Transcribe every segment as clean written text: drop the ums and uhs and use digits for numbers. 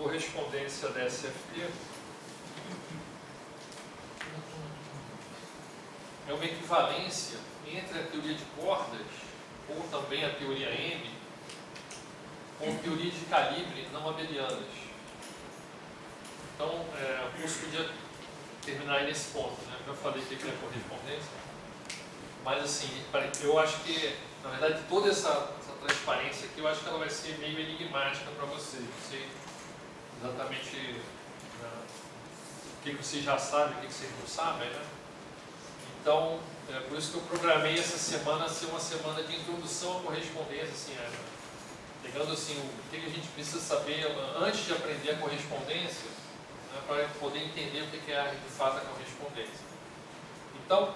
correspondência da SFT é uma equivalência entre a teoria de cordas, ou também a teoria M, com teoria de calibre não abelianas. Então, o curso podia terminar aí nesse ponto, né? Eu já falei que é correspondência, mas assim, eu acho que, na verdade, toda essa transparência aqui, eu acho que ela vai ser meio enigmática para vocês. Não sei exatamente o que vocês já sabem, o que vocês não sabem, né? Então, por isso que eu programei essa semana ser uma semana de introdução à correspondência, assim, pegando assim, o que a gente precisa saber antes de aprender a correspondência, né, para poder entender o que é de fato a correspondência. Então,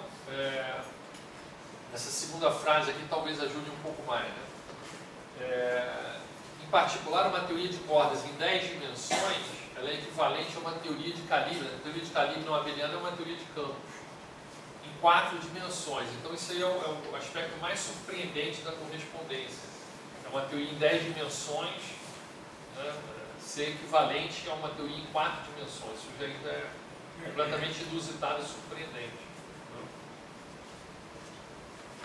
essa segunda frase aqui talvez ajude um pouco mais, né? Em particular, uma teoria de cordas em 10 dimensões, ela é equivalente a uma teoria de calibre. A teoria de calibre não abeliana é uma teoria de campos em 4 dimensões. Então, isso aí é o aspecto mais surpreendente da correspondência. É uma teoria em 10 dimensões, né, ser equivalente a uma teoria em 4 dimensões. Isso já ainda é completamente inusitado e surpreendente.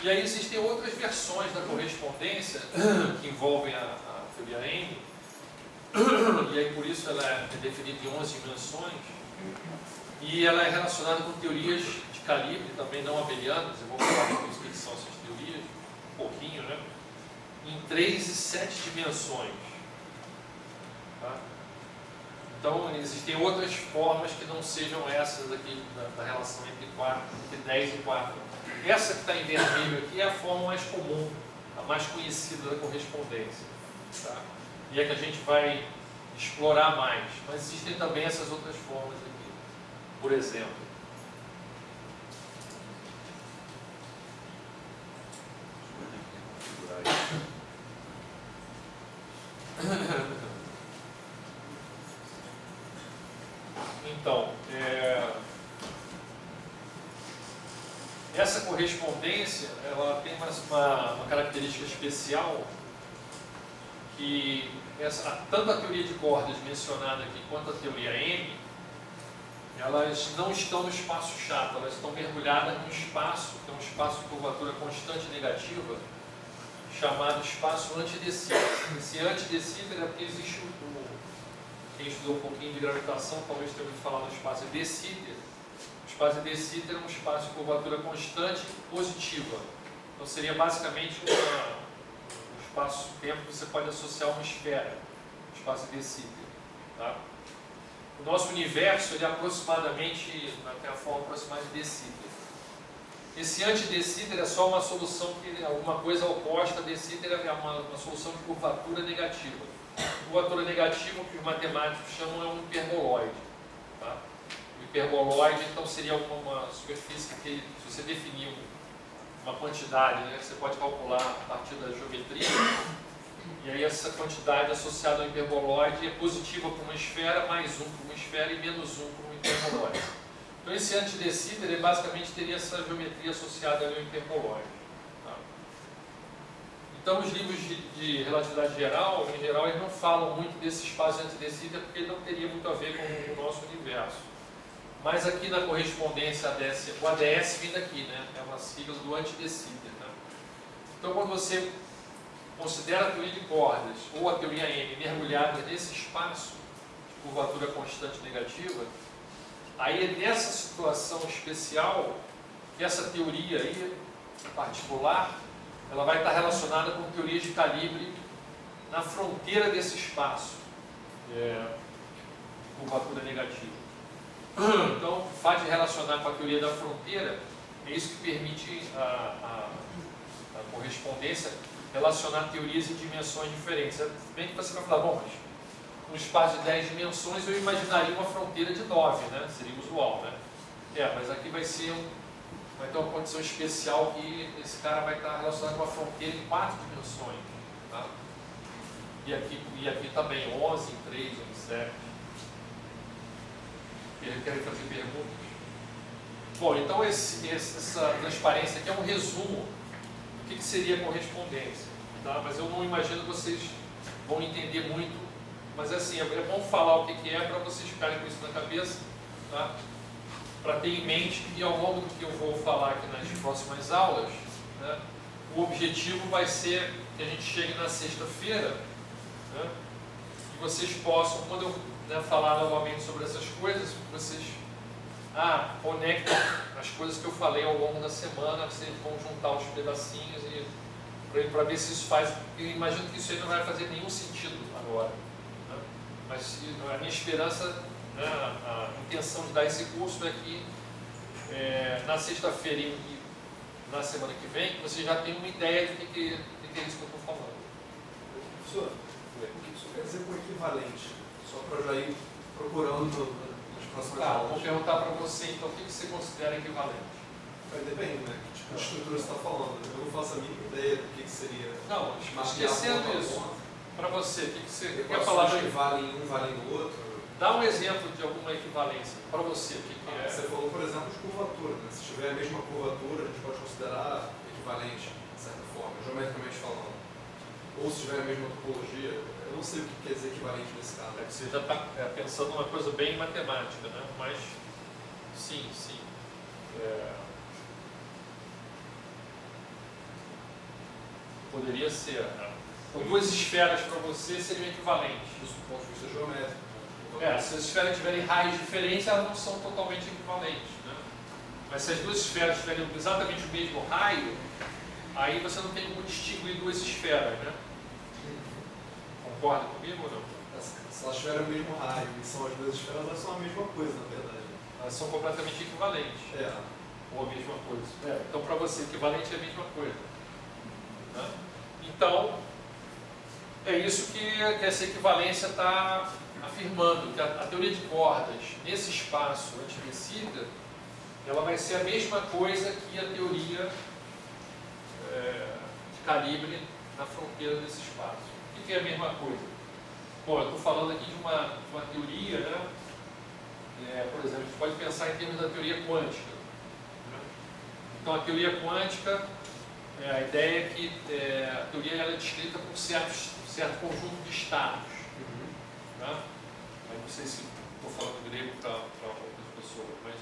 E aí existem outras versões da correspondência que envolvem a teoria M, e aí por isso ela é definida em 11 dimensões, e ela é relacionada com teorias de calibre, também não abelianas. Eu vou falar depois o que são essas teorias, um pouquinho, né? Em 3 e 7 dimensões. Tá? Então existem outras formas que não sejam essas aqui da relação entre 10 e 4. Essa que está em vermelho aqui é a forma mais comum, a mais conhecida da correspondência. Tá? E é que a gente vai explorar mais. Mas existem também essas outras formas aqui. Por exemplo, então, essa correspondência, ela tem uma característica especial, que tanto a teoria de cordas mencionada aqui quanto a teoria M, elas não estão no espaço chato, elas estão mergulhadas num espaço, que é um espaço de curvatura constante negativa, chamado espaço antidecíter. Esse antidecíter é porque existe quem estudou um pouquinho de gravitação talvez tenha ouvido falar no espaço de Sitter. O espaço de Sitter é um espaço de curvatura constante positiva. Então seria basicamente um espaço-tempo que você pode associar a uma esfera, o espaço de Sitter. Tá? O nosso universo ele é aproximadamente, tem a forma aproximada de Sitter. Esse anti-de Sitter é só uma solução, alguma coisa oposta a de Sitter é uma solução de curvatura negativa. Curvatura negativa, que os matemáticos chamam, é um hiperboloide. Tá? O hiperboloide, então, seria uma superfície que, se você definir uma quantidade, né, você pode calcular a partir da geometria, e aí essa quantidade associada ao hiperboloide é positiva para uma esfera, mais 1 para uma esfera e menos 1 para um hiperboloide. Então, esse anti-de Sitter, ele basicamente teria essa geometria associada ao hiperboloide. Tá? Então, os livros de relatividade geral, em geral, eles não falam muito desse espaço anti-de Sitter porque ele não teria muito a ver com o nosso universo. Mas aqui na correspondência ADS, o ADS vem daqui, né? É uma sigla do anti-de Sitter. Né? Então, quando você considera a teoria de cordas ou a teoria M mergulhada nesse espaço de curvatura constante negativa, aí é nessa situação especial que essa teoria aí, particular, ela vai estar relacionada com teorias de calibre na fronteira desse espaço de curvatura negativa. Então, o fato de relacionar com a teoria da fronteira é isso que permite a correspondência relacionar teorias em dimensões diferentes. Bem que você vai falar, bom, mas um espaço de 10 dimensões eu imaginaria uma fronteira de 9, né? Seria usual, né? Mas aqui vai ter uma condição especial que esse cara vai estar relacionado com uma fronteira em 4 dimensões. Tá? E aqui também, 11, em 3, em 7. Querem fazer perguntas? Bom, então essa transparência aqui é um resumo do que seria correspondência. Tá? Mas eu não imagino que vocês vão entender muito Mas assim, é bom falar o que é para vocês ficarem com isso na cabeça, tá? Para ter em mente que ao longo do que eu vou falar aqui nas próximas aulas, né, o objetivo vai ser que a gente chegue na sexta-feira, né, e vocês possam, quando eu, né, falar novamente sobre essas coisas, vocês conectam as coisas que eu falei ao longo da semana, vocês vão juntar os pedacinhos e para ver se isso faz. Eu imagino que isso aí não vai fazer nenhum sentido agora, né? Mas a minha esperança, né, a intenção de dar esse curso é que na sexta-feira e na semana que vem você já tem uma ideia do que é isso que eu estou falando. Professor, o que isso quer dizer com equivalente? Só para eu já ir procurando nas próximas aulas. Vou perguntar para você então o que você considera equivalente. Depende, né? Que tipo de estrutura você está falando. Eu não faço a mínima ideia do que seria. Não, esquecendo isso, para você, o que você quer falar? falar? Que valem um, valem do outro? Dá um exemplo de alguma equivalência para você. O que é? Você falou, por exemplo, de curvatura. Né? Se tiver a mesma curvatura, a gente pode considerar equivalente, de certa forma, geometricamente falando. Ou se tiver a mesma topologia, eu não sei o que quer dizer equivalente nesse caso. Você já está pensando numa coisa bem matemática, né? Mas sim. Poderia ser. Duas esferas para você seriam equivalentes. Isso do ponto de vista geométrico. Se as esferas tiverem raios diferentes, elas não são totalmente equivalentes, né? Mas se as duas esferas tiverem exatamente o mesmo raio, aí você não tem como distinguir duas esferas, né? Concorda comigo ou não? Se elas tiverem o mesmo raio e são as duas esferas, elas são a mesma coisa, na verdade. Elas são completamente equivalentes. Ou a mesma coisa. Então, para você, equivalente é a mesma coisa, né? Então, é isso que essa equivalência está afirmando, que a teoria de cordas nesse espaço anti-de ela vai ser a mesma coisa que a teoria de calibre na fronteira desse espaço. O que é a mesma coisa? Bom, eu estou falando aqui de uma teoria, né? Por exemplo, a gente pode pensar em termos da teoria quântica, né? Então, a teoria quântica, a ideia é que a teoria ela é descrita por certo conjunto de estados. Tá? Eu não sei se estou falando grego para outras pessoas, mas...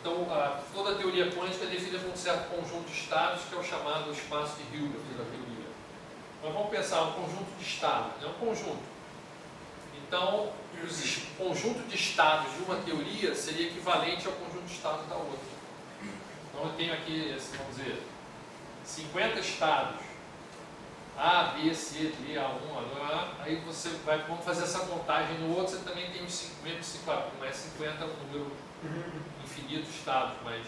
Então, toda a teoria quântica é definida por um certo conjunto de estados, que é o chamado espaço de Hilbert da teoria. Mas vamos pensar um conjunto de estados, é um conjunto. Então, o conjunto de estados de uma teoria seria equivalente ao conjunto de estados da outra. Então, eu tenho aqui, vamos dizer, 50 estados, A, B, C, D, A1, A2, aí você vai, vamos fazer essa contagem no outro, você também tem os 50, claro, não é 50, é um número infinito de estados, mas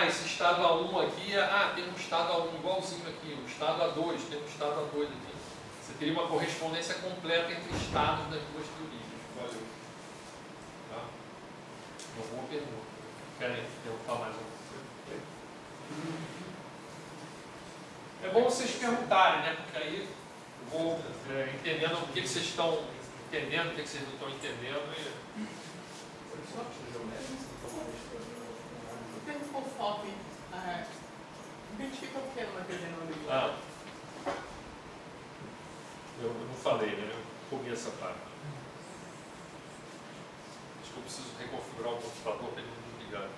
esse estado A1 aqui, tem um estado A1 igualzinho aqui, o estado A2, tem um estado A2 aqui. Você teria uma correspondência completa entre estados das duas teorias. Valeu. Tá? Uma boa pergunta. Querem falar mais alguma coisa? É bom vocês perguntarem, né? Porque aí eu vou entendendo o que vocês estão entendendo, o que vocês não estão entendendo. O termo conforme identifica o que numa teoria não linear? Eu não falei, né? Eu comi essa parte. Acho que eu preciso reconfigurar o computador para ele não desligar.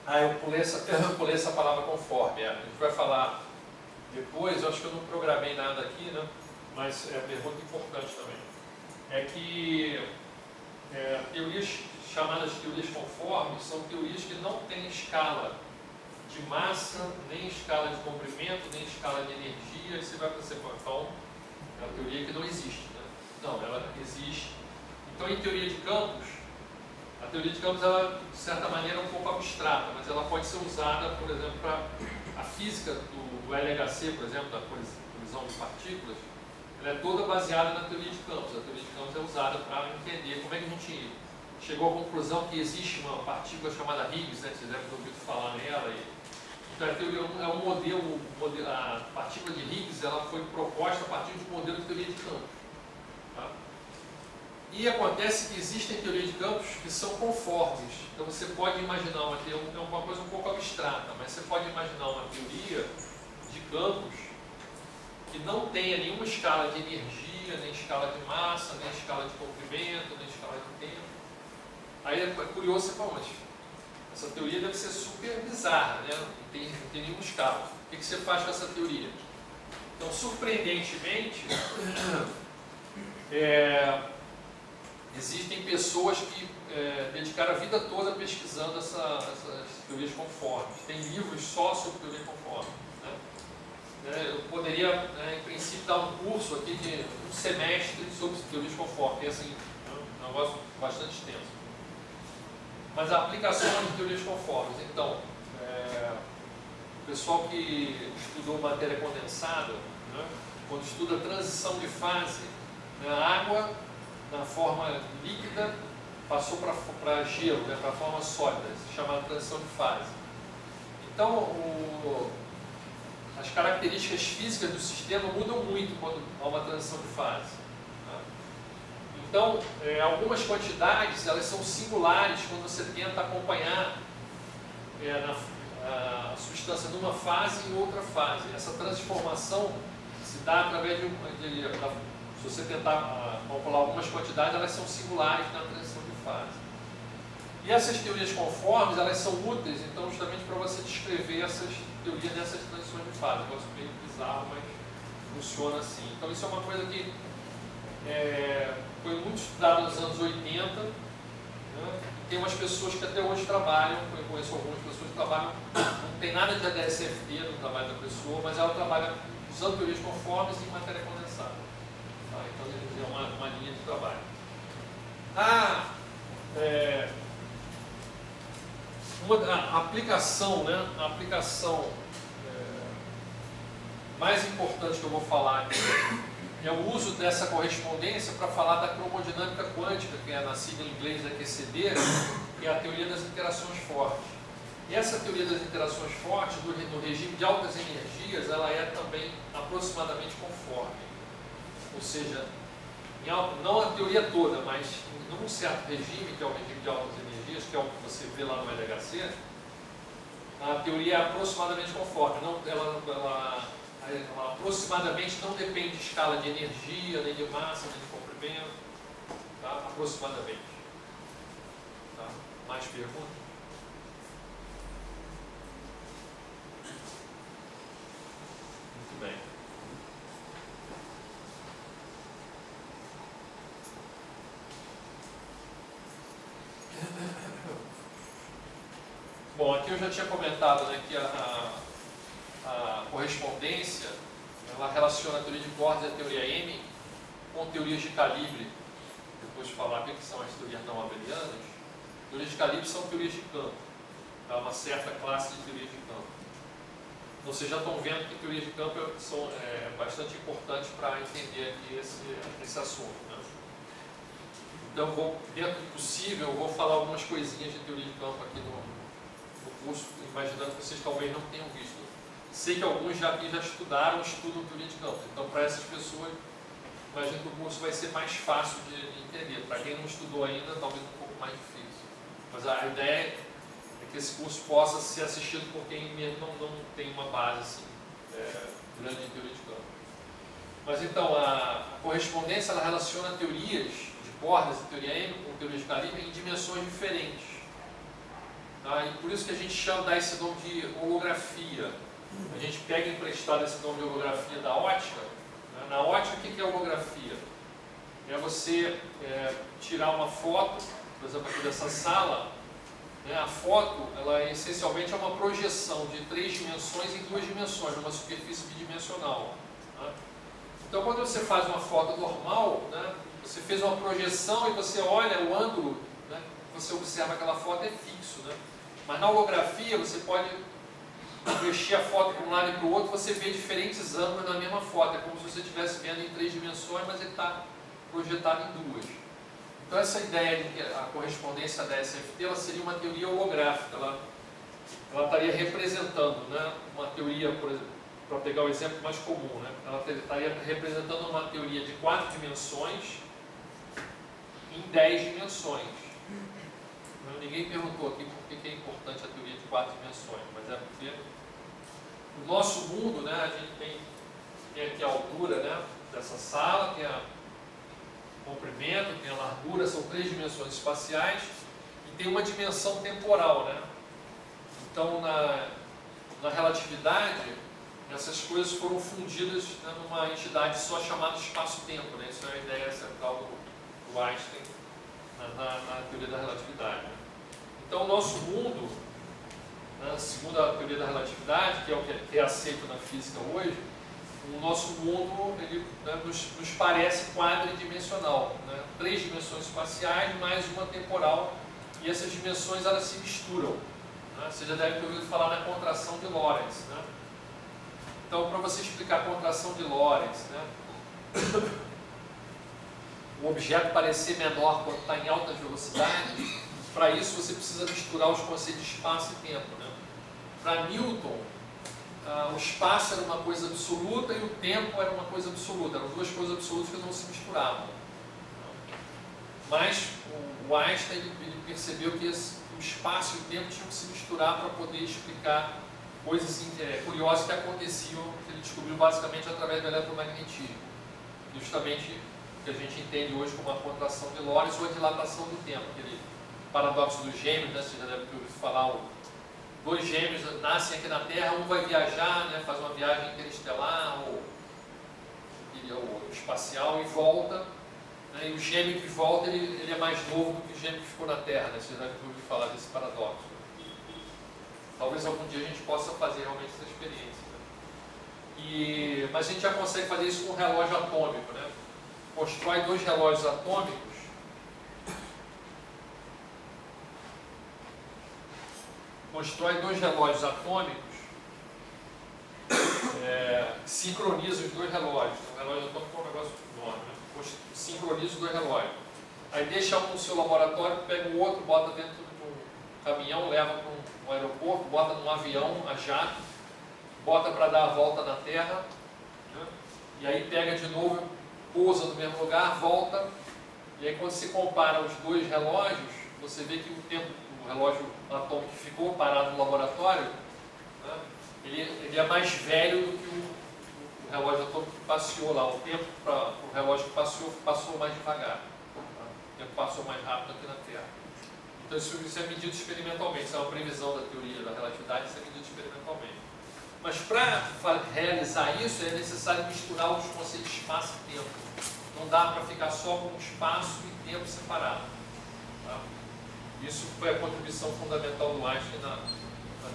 Eu pulei essa palavra conforme. A gente vai falar depois, eu acho que eu não programei nada aqui, né? Mas é uma pergunta importante também. É que teorias chamadas de teorias conformes são teorias que não têm escala de massa, nem escala de comprimento, nem escala de energia. E você vai pensar, então, é uma teoria que não existe, né? Não, ela existe. Então, em teoria de campos, a teoria de campos, ela, de certa maneira, é um pouco abstrata, mas ela pode ser usada, por exemplo, para a física do LHC, por exemplo, da colisão de partículas, ela é toda baseada na teoria de campos. A teoria de campos é usada para entender como é que a gente chegou à conclusão que existe uma partícula chamada Higgs, né? Vocês devem ter ouvido falar nela. Então, a teoria é um modelo, a partícula de Higgs ela foi proposta a partir de um modelo de teoria de campos. Tá? E acontece que existem teorias de campos que são conformes. Então você pode imaginar é uma coisa um pouco abstrata, mas você pode imaginar uma teoria de campos que não tenha nenhuma escala de energia, nem escala de massa, nem escala de comprimento, nem escala de tempo. Aí é curioso você falar, mas essa teoria deve ser super bizarra, né? Não tem nenhuma escala. O que você faz com essa teoria? Então, surpreendentemente, existem pessoas que dedicaram a vida toda pesquisando essas teorias conformes. Tem livros só sobre teoria conforme. Né? Eu poderia, em princípio, dar um curso aqui de um semestre sobre teorias conformes, que é assim, um negócio bastante extenso. Mas a aplicação de teorias conformes. Então, o pessoal que estudou matéria condensada, né, quando estuda transição de fase, né, a água na forma líquida passou para gelo, né, para a forma sólida, chamada transição de fase. Então, as características físicas do sistema mudam muito quando há uma transição de fase. Né? Então, algumas quantidades elas são singulares quando você tenta acompanhar a substância numa fase e em outra fase. Essa transformação se dá através se você tentar calcular algumas quantidades, elas são singulares na transição de fase. E essas teorias conformes, elas são úteis, então, justamente para você descrever essas teorias nessas transições de fase. Negócio meio bizarro, mas funciona assim. Então, isso é uma coisa que foi muito estudada nos anos 80. Né? Tem umas pessoas que até hoje trabalham, eu conheço algumas pessoas que trabalham, não tem nada de ADS-FT no trabalho da pessoa, mas ela trabalha usando teorias conformes em matéria condensada. Tá? Então, é uma linha de trabalho. A aplicação, né? A aplicação mais importante que eu vou falar aqui é o uso dessa correspondência para falar da cromodinâmica quântica, que é na sigla em inglês da QCD, que é a teoria das interações fortes. E essa teoria das interações fortes, no regime de altas energias, ela é também aproximadamente conforme. Ou seja, não a teoria toda, mas num certo regime, que é o regime de altas energias, que é o que você vê lá no LHC, a teoria é aproximadamente conforme. Ela aproximadamente não depende de escala de energia, nem de massa, nem de comprimento. Tá? Aproximadamente. Tá? Mais perguntas? Muito bem. Bom, aqui eu já tinha comentado, né, que a correspondência ela relaciona a teoria de cordas e a teoria M com teorias de calibre. Depois de falar o que são as teorias não abelianas, teorias de calibre são teorias de campo. Tá? Uma certa classe de teorias de campo. Então vocês já estão vendo que teorias de campo são bastante importantes para entender aqui esse assunto. Né? Então, dentro do possível, eu vou falar algumas coisinhas de teoria de campo aqui no curso, imaginando que vocês talvez não tenham visto. Sei que alguns já estudam teoria de campo, então para essas pessoas, imagino que o curso vai ser mais fácil de entender. Para quem não estudou ainda, talvez um pouco mais difícil. Mas a ideia é que esse curso possa ser assistido por quem mesmo não tem uma base assim, grande em teoria de campo. Mas então, a correspondência ela relaciona teorias de cordas e teoria M com teorias de calibre em dimensões diferentes. Tá? E por isso que a gente dá esse nome de holografia. A gente pega emprestado esse nome de holografia da ótica. Né? Na ótica, o que é holografia? É você tirar uma foto, por exemplo, aqui dessa sala. Né? A foto, ela essencialmente é uma projeção de 3 dimensões em 2 dimensões, numa superfície bidimensional. Né? Então, quando você faz uma foto normal, né, você fez uma projeção e você olha o ângulo, né, você observa aquela foto é fixo. Né? Mas na holografia, você pode mexer a foto para um lado e para o outro, você vê diferentes ângulos na mesma foto. É como se você estivesse vendo em 3 dimensões, mas ele está projetado em 2. Então essa ideia de que a correspondência da SFT ela seria uma teoria holográfica. Ela estaria representando, né, uma teoria, por exemplo, para pegar o exemplo mais comum, né, ela estaria representando uma teoria de 4 dimensões em 10 dimensões. Ninguém perguntou aqui por que é importante a teoria de 4 dimensões, mas é porque no nosso mundo, né, a gente tem tem aqui a altura, né, dessa sala, tem o comprimento, tem a largura, são 3 dimensões espaciais e tem uma dimensão temporal, né? Então, na relatividade, essas coisas foram fundidas, né, numa entidade só chamada espaço-tempo, né? Isso é a ideia central do Einstein na teoria da relatividade. Então, o nosso mundo, né, segundo a teoria da relatividade, que é o que é aceito na física hoje, o nosso mundo ele, né, nos parece quadridimensional, né? 3 dimensões espaciais mais uma temporal, e essas dimensões elas se misturam. Né? Você já deve ter ouvido falar na contração de Lorentz. Né? Então, para você explicar a contração de Lorentz, né, o objeto parecer menor quando está em altas velocidades, para isso você precisa misturar os conceitos de espaço e tempo. Né? Para Newton, o espaço era uma coisa absoluta e o tempo era uma coisa absoluta. Eram 2 coisas absolutas que não se misturavam. Mas o Einstein ele percebeu que o espaço e o tempo tinham que se misturar para poder explicar coisas curiosas que aconteciam, que ele descobriu basicamente através do eletromagnetismo. Justamente o que a gente entende hoje como a contração de Lorentz ou a dilatação do tempo, aquele paradoxo dos gêmeos, né? Você já deve ter ouvido falar, 2 gêmeos nascem aqui na Terra, um vai viajar, né? Faz uma viagem interestelar ou espacial e volta, né? E o gêmeo que volta, ele é mais novo do que o gêmeo que ficou na Terra, né? Você já deve ter ouvido falar desse paradoxo. Talvez algum dia a gente possa fazer realmente essa experiência. Né? Mas a gente já consegue fazer isso com um relógio atômico. Né? Constrói 2 relógios atômicos. Constrói 2 relógios atômicos. Sincroniza os 2 relógios. O relógio atômico é um negócio enorme. Né? Sincroniza os 2 relógios. Aí deixa um no seu laboratório, pega o outro, bota dentro de um caminhão, leva para um aeroporto, bota num avião a jato, bota para dar a volta na Terra, né? E aí pega de novo, pousa no mesmo lugar, volta, e aí quando se compara os 2 relógios, você vê que o tempo do relógio atômico que ficou parado no laboratório, né, ele é mais velho do que o relógio atômico que passeou lá. O tempo para o relógio que passou mais devagar, tá? O tempo passou mais rápido aqui na Terra. Então isso é medido experimentalmente, isso é uma previsão da teoria da relatividade, isso é medido experimentalmente. Mas para realizar isso é necessário misturar os conceitos de espaço e tempo. Não dá para ficar só com espaço e tempo separado. Tá? Isso foi a contribuição fundamental do Einstein na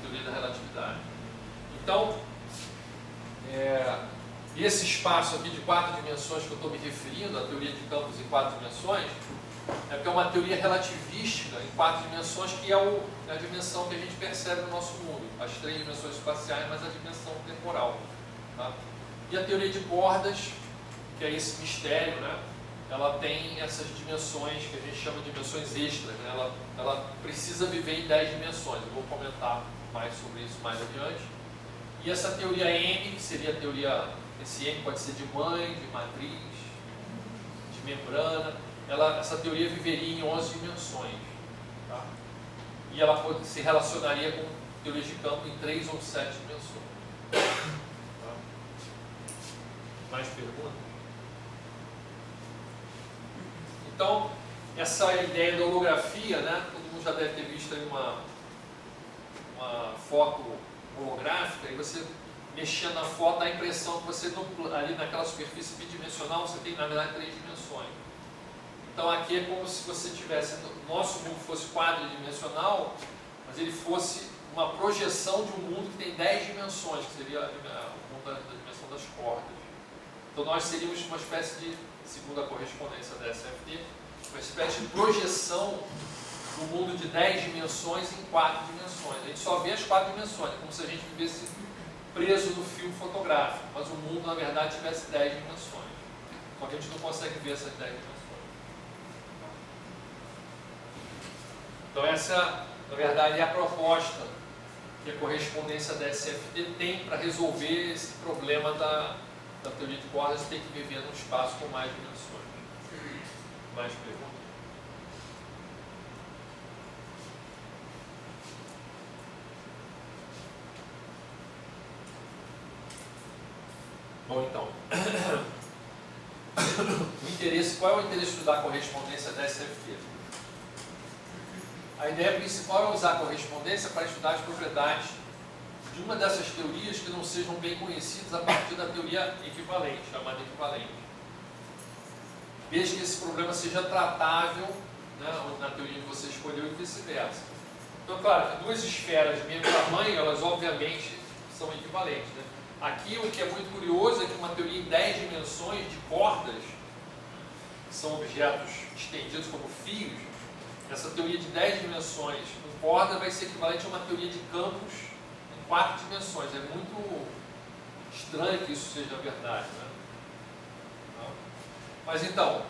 teoria da relatividade. Então, esse espaço aqui de 4 dimensões que eu estou me referindo, a teoria de campos em 4 dimensões, é porque é uma teoria relativística em 4 dimensões, que é a dimensão que a gente percebe no nosso mundo. As 3 dimensões espaciais, mas a dimensão temporal. Tá? E a teoria de cordas, que é esse mistério, né? Ela tem essas dimensões que a gente chama de dimensões extras. Né? Ela precisa viver em 10 dimensões. Eu vou comentar mais sobre isso mais adiante. E essa teoria M, que seria a teoria, esse M pode ser de mãe, de matriz, de membrana. Essa teoria viveria em 11 dimensões. Tá? E ela se relacionaria com teoria de campo em 3 ou 7 dimensões. Tá? Mais perguntas? Então, essa ideia da holografia, né? Todo mundo já deve ter visto aí uma foto holográfica, e você mexendo na foto, dá a impressão que você ali naquela superfície bidimensional você tem na verdade 3 dimensões. Então aqui é como se você tivesse, nosso mundo fosse quadridimensional, mas ele fosse uma projeção de um mundo que tem 10 dimensões, que seria o mundo da dimensão das cordas. Então nós seríamos uma espécie de, segundo a correspondência da SFT, uma espécie de projeção do mundo de 10 dimensões em 4 dimensões. A gente só vê as 4 dimensões, como se a gente vivesse preso no filme fotográfico, mas o mundo na verdade tivesse 10 dimensões. Só que a gente não consegue ver essas 10 dimensões. Então essa, na verdade, é a proposta que a correspondência da SFT tem para resolver esse problema da teoria de cordas, ter que viver num espaço com mais dimensões. Mais perguntas? Bom, então, qual é o interesse de estudar a correspondência da SFT? A ideia principal é usar a correspondência para estudar as propriedades de uma dessas teorias que não sejam bem conhecidas a partir da teoria equivalente, chamada equivalente. Desde que esse problema seja tratável, né, na teoria que você escolheu e vice-versa. Então, claro, que duas esferas de mesmo tamanho, elas obviamente são equivalentes, né? Aqui o que é muito curioso é que uma teoria em 10 dimensões de cordas, que são objetos estendidos como fios, essa teoria de 10 dimensões com corda vai ser equivalente a uma teoria de campos em 4 dimensões. É muito estranho que isso seja verdade, né? Mas então,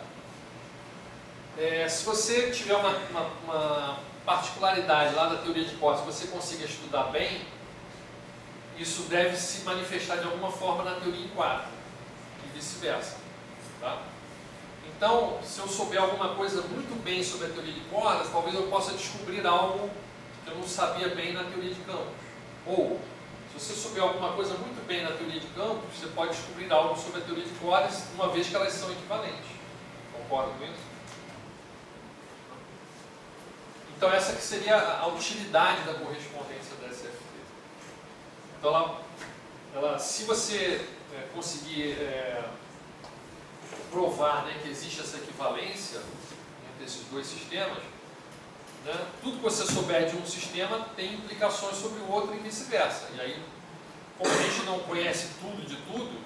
se você tiver uma particularidade lá da teoria de cordas, você consiga estudar bem, isso deve se manifestar de alguma forma na teoria em 4 e vice-versa, tá? Então, se eu souber alguma coisa muito bem sobre a teoria de cordas, talvez eu possa descobrir algo que eu não sabia bem na teoria de campos. Ou, se você souber alguma coisa muito bem na teoria de campos, você pode descobrir algo sobre a teoria de cordas, uma vez que elas são equivalentes. Concorda com isso? Então, essa que seria a utilidade da correspondência da SFT. Então, se você conseguir provar, né, que existe essa equivalência entre esses dois sistemas, né, tudo que você souber de um sistema tem implicações sobre o outro e vice-versa. E aí, como a gente não conhece tudo de tudo,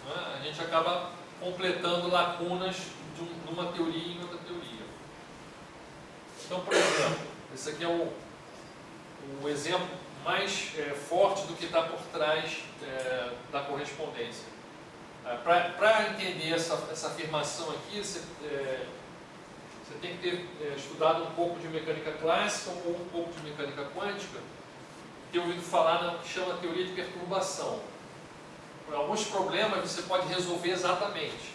né, a gente acaba completando lacunas de uma teoria em outra teoria. Então, por exemplo, esse aqui é o exemplo mais forte do que está por trás da correspondência. Para entender essa afirmação aqui, você tem que ter estudado um pouco de mecânica clássica ou um pouco de mecânica quântica, ter ouvido falar no que chama teoria de perturbação. Alguns problemas você pode resolver exatamente,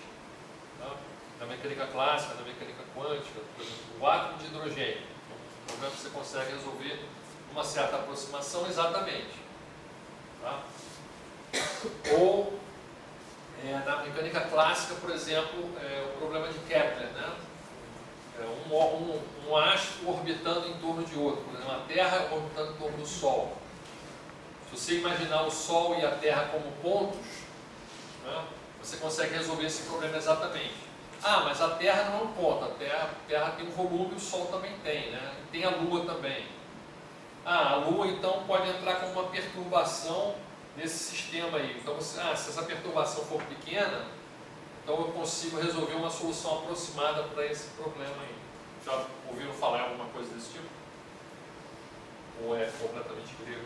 tá? Na mecânica clássica, na mecânica quântica, por exemplo, o átomo de hidrogênio. Um problema que você consegue resolver uma certa aproximação exatamente, tá? Ou na mecânica clássica, por exemplo, o problema de Kepler, né? Um astro orbitando em torno de outro, por exemplo, a Terra orbitando em torno do Sol. Se você imaginar o Sol e a Terra como pontos, né, você consegue resolver esse problema exatamente. Ah, mas a Terra não é um ponto, a Terra tem um volume e o Sol também tem, né? E tem a Lua também. Ah, a Lua então pode entrar como uma perturbação nesse sistema aí. Então, se essa perturbação for pequena, então eu consigo resolver uma solução aproximada para esse problema aí. Já ouviram falar alguma coisa desse tipo? Ou é completamente grego?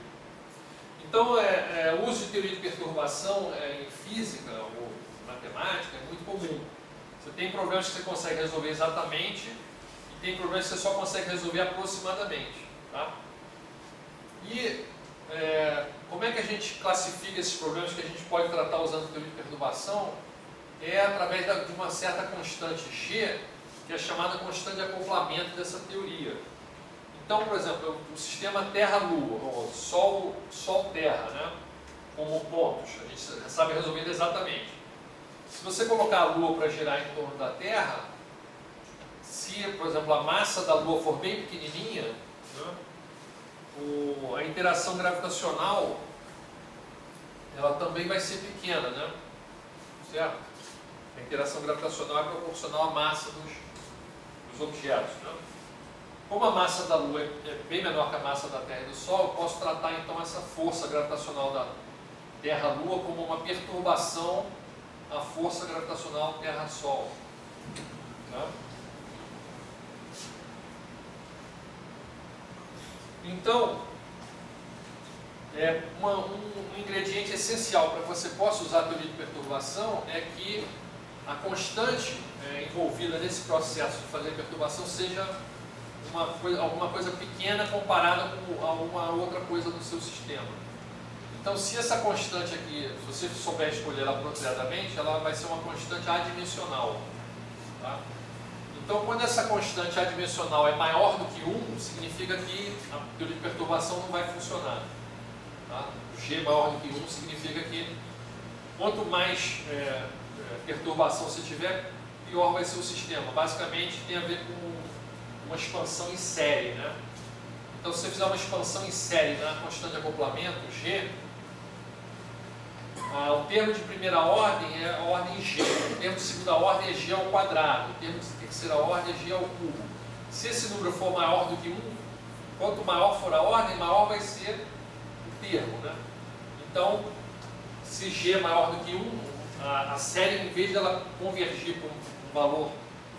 Então, o uso de teoria de perturbação em física ou matemática é muito comum. Você tem problemas que você consegue resolver exatamente e tem problemas que você só consegue resolver aproximadamente, tá? E como é que a gente classifica esses problemas que a gente pode tratar usando teoria de perturbação? É através de uma certa constante G, que é chamada constante de acoplamento dessa teoria. Então, por exemplo, o sistema Terra-Lua, ou Sol-Terra, né, como pontos, a gente sabe resolver exatamente. Se você colocar a Lua para girar em torno da Terra, se, por exemplo, a massa da Lua for bem pequenininha, né, a interação gravitacional ela também vai ser pequena, né? Certo? A interação gravitacional é proporcional à massa dos objetos, né? Como a massa da Lua é bem menor que a massa da Terra e do Sol, eu posso tratar então essa força gravitacional da Terra-Lua como uma perturbação à força gravitacional Terra-Sol, né? Então, um ingrediente essencial para que você possa usar a teoria de perturbação é que a constante envolvida nesse processo de fazer a perturbação seja alguma coisa pequena comparada com alguma outra coisa do seu sistema. Então, se essa constante aqui, se você souber escolher ela apropriadamente, ela vai ser uma constante adimensional, tá? Então, quando essa constante adimensional é maior do que 1, significa que a teoria de perturbação não vai funcionar. Tá? O G maior do que 1 significa que quanto mais perturbação você tiver, pior vai ser o sistema. Basicamente tem a ver com uma expansão em série, né? Então, se você fizer uma expansão em série na constante de acoplamento, G, o termo de primeira ordem é a ordem G, o termo de segunda ordem é G ao quadrado, o termo de terceira ordem é G ao cubo. Se esse número for maior do que 1, quanto maior for a ordem, maior vai ser o termo, né? Então, se G é maior do que 1, a série, em vez de ela convergir para um valor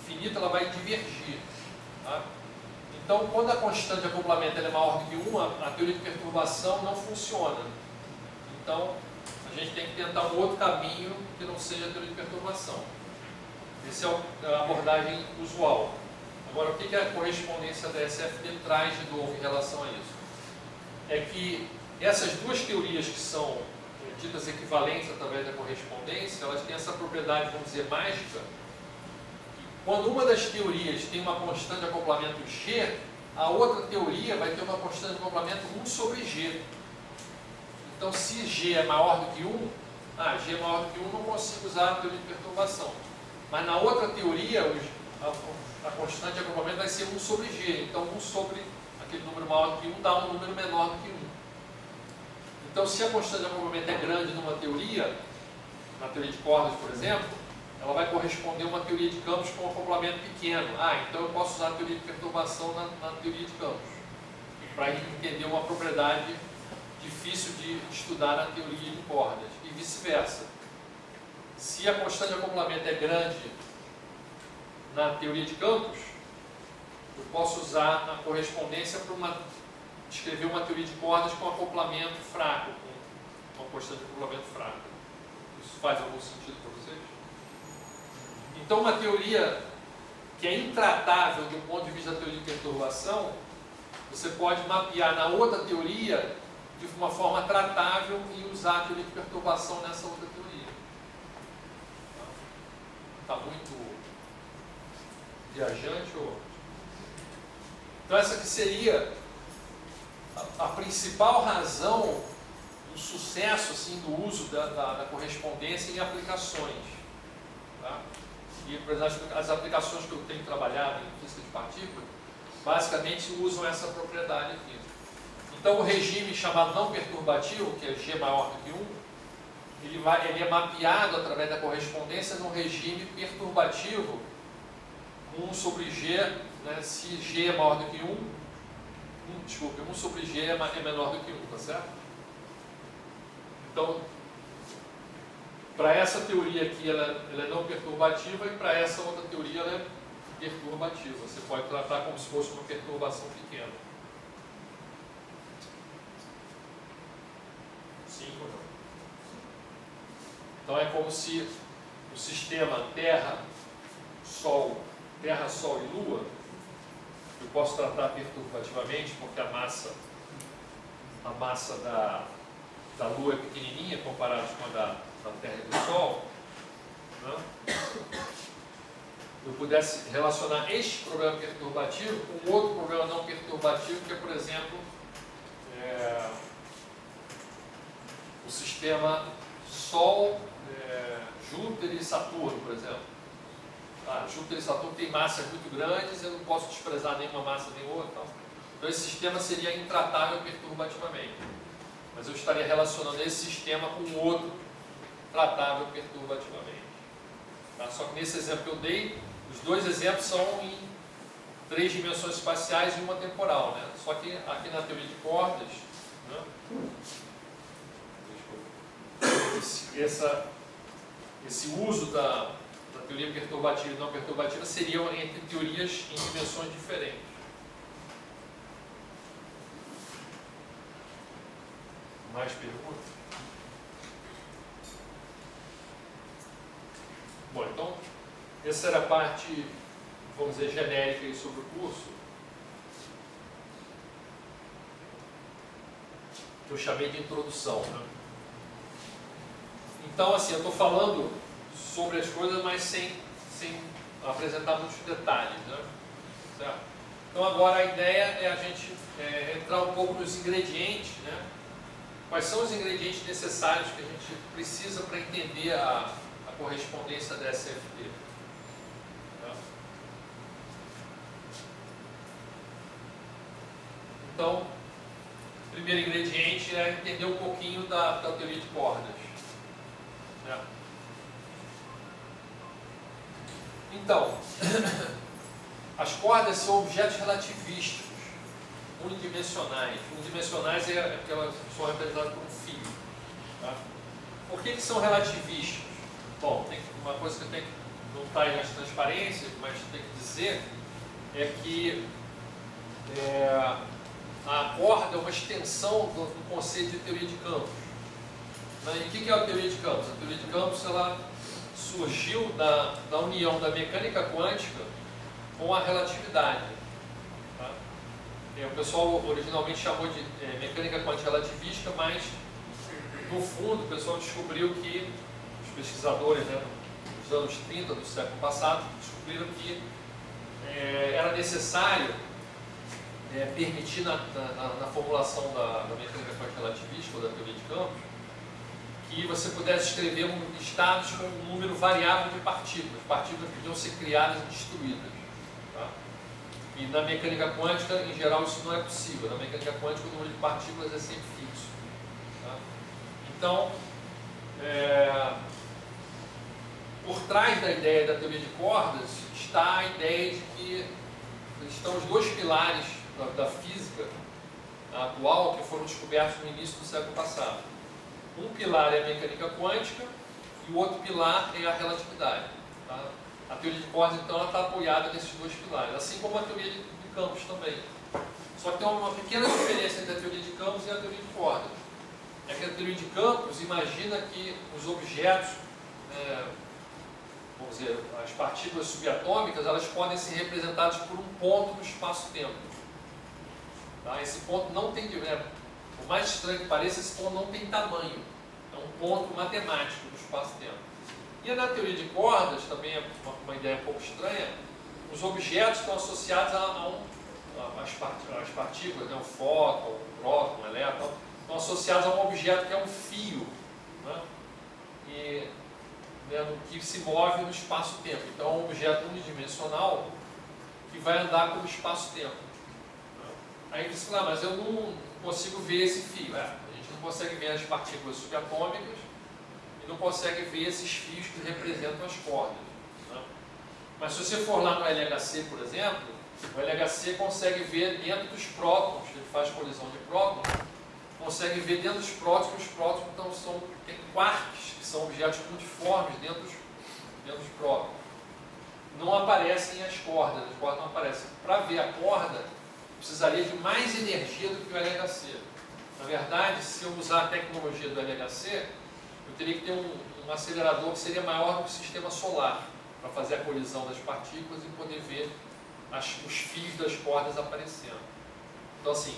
infinito, ela vai divergir. Tá? Então, quando a constante de acoplamento é maior do que 1, a teoria de perturbação não funciona. Então, a gente tem que tentar um outro caminho que não seja a teoria de perturbação. Essa é a abordagem usual. Agora, o que a correspondência da SFD traz de novo em relação a isso? É que essas duas teorias que são ditas equivalentes através da correspondência, elas têm essa propriedade, vamos dizer, mágica. Quando uma das teorias tem uma constante de acoplamento G, a outra teoria vai ter uma constante de acoplamento 1 sobre G. Então, se G é maior do que 1, G é maior do que 1, não consigo usar a teoria de perturbação. Mas na outra teoria, a constante de acoplamento vai ser 1 sobre G. Então, 1 sobre aquele número maior do que 1 dá um número menor do que 1. Então, se a constante de acoplamento é grande numa teoria, na teoria de cordas, por exemplo, ela vai corresponder a uma teoria de campos com um acoplamento pequeno. Então eu posso usar a teoria de perturbação na teoria de campos, para entender uma propriedade difícil de estudar na teoria de cordas, e vice-versa. Se a constante de acoplamento é grande na teoria de campos, eu posso usar a correspondência para descrever uma teoria de cordas com acoplamento fraco, com uma constante de acoplamento fraco. Isso faz algum sentido para vocês? Então, uma teoria que é intratável do ponto de vista da teoria de perturbação, você pode mapear na outra teoria de uma forma tratável e usar a teoria de perturbação nessa outra teoria. Está muito viajante? Então, essa que seria a principal razão do sucesso assim, do uso da correspondência em aplicações. Tá? E, por exemplo, as aplicações que eu tenho trabalhado em física de partículas, basicamente usam essa propriedade aqui. Então, o regime chamado não perturbativo, que é G maior do que 1, ele é mapeado através da correspondência num regime perturbativo, 1 sobre G, né, se G é maior do que 1, 1 sobre G é menor do que 1, tá certo? Então, para essa teoria aqui, ela é não perturbativa, e para essa outra teoria, ela é perturbativa. Você pode tratar como se fosse uma perturbação pequena. Sim ou não? Então, é como se o sistema Terra, Sol e Lua, eu posso tratar perturbativamente, porque a massa da Lua é pequenininha comparada com a da Terra e do Sol, né? Eu pudesse relacionar este problema perturbativo com outro problema não perturbativo, que é, por exemplo, o sistema Sol, Júpiter e Saturno, por exemplo. Júpiter e Saturno têm massas muito grandes, eu não posso desprezar nenhuma massa nem outra. Então esse sistema seria intratável perturbativamente. Mas eu estaria relacionando esse sistema com um outro tratável perturbativamente. Tá? Só que nesse exemplo que eu dei, os dois exemplos são em 3 dimensões espaciais e uma temporal. Né? Só que aqui na teoria de cordas, né? Esse uso da teoria perturbativa e não perturbativa seriam entre teorias em dimensões diferentes. Mais perguntas? Bom, então, essa era a parte, vamos dizer, genérica aí sobre o curso, que eu chamei de introdução. Né? Então, assim, eu estou falando sobre as coisas, mas sem apresentar muitos detalhes. Né? Certo? Então, agora a ideia é a gente entrar um pouco nos ingredientes, né? quais são os ingredientes necessários que a gente precisa para entender a correspondência da SFP. Então, o primeiro ingrediente é entender um pouquinho da teoria de cordas. Então, as cordas são objetos relativísticos, unidimensionais. Unidimensionais é porque elas são representadas por um fio. Tá? Por que são relativísticos? Bom, tem uma coisa que eu tenho que, não está aí nas transparências, mas tem que dizer, é que a corda é uma extensão do conceito de teoria de campos. E o que é a teoria de campos? A teoria de campos ela surgiu da união da mecânica quântica com a relatividade. Tá? O pessoal originalmente chamou de mecânica quântica relativística, mas no fundo o pessoal descobriu que, os pesquisadores nos anos 30 do século passado, descobriram que era necessário permitir na formulação da mecânica quântica relativística ou da teoria de campos que você pudesse escrever estados com um número variável de partículas. Partículas que podiam ser criadas e destruídas. Tá? E na mecânica quântica, em geral, isso não é possível. Na mecânica quântica, o número de partículas é sempre fixo. Tá? Então, por trás da ideia da teoria de cordas está a ideia de que estão os dois pilares da física atual que foram descobertos no início do século passado. Um pilar é a mecânica quântica e o outro pilar é a relatividade. Tá? A teoria de cordas, então, está apoiada nesses dois pilares, assim como a teoria de campos também. Só que tem uma pequena diferença entre a teoria de campos e a teoria de cordas. É que a teoria de campos imagina que os objetos, vamos dizer, as partículas subatômicas, elas podem ser representadas por um ponto no espaço-tempo. Tá? Esse ponto não tem, por mais estranho que pareça, esse ponto não tem tamanho. É um ponto matemático do espaço-tempo. E na teoria de cordas, também é uma ideia um pouco estranha, os objetos estão associados às partículas, o fóton, o próton, o elétron, estão associados a um objeto que é um fio, que se move no espaço-tempo. Então é um objeto unidimensional que vai andar pelo espaço-tempo. Aí você fala, mas eu não consigo ver esse fio. A gente não consegue ver as partículas subatômicas e não consegue ver esses fios que representam as cordas. Mas se você for lá no LHC, por exemplo, o LHC consegue ver dentro dos prótons, ele faz colisão de prótons, consegue ver dentro dos prótons que os prótons então, tem quarks, que são objetos multiformes dentro dos prótons. Não aparecem as cordas não aparecem. Para ver a corda, precisaria de mais energia do que o LHC. Na verdade, se eu usar a tecnologia do LHC, eu teria que ter um acelerador que seria maior do que o sistema solar, para fazer a colisão das partículas e poder ver os fios das cordas aparecendo. Então, assim,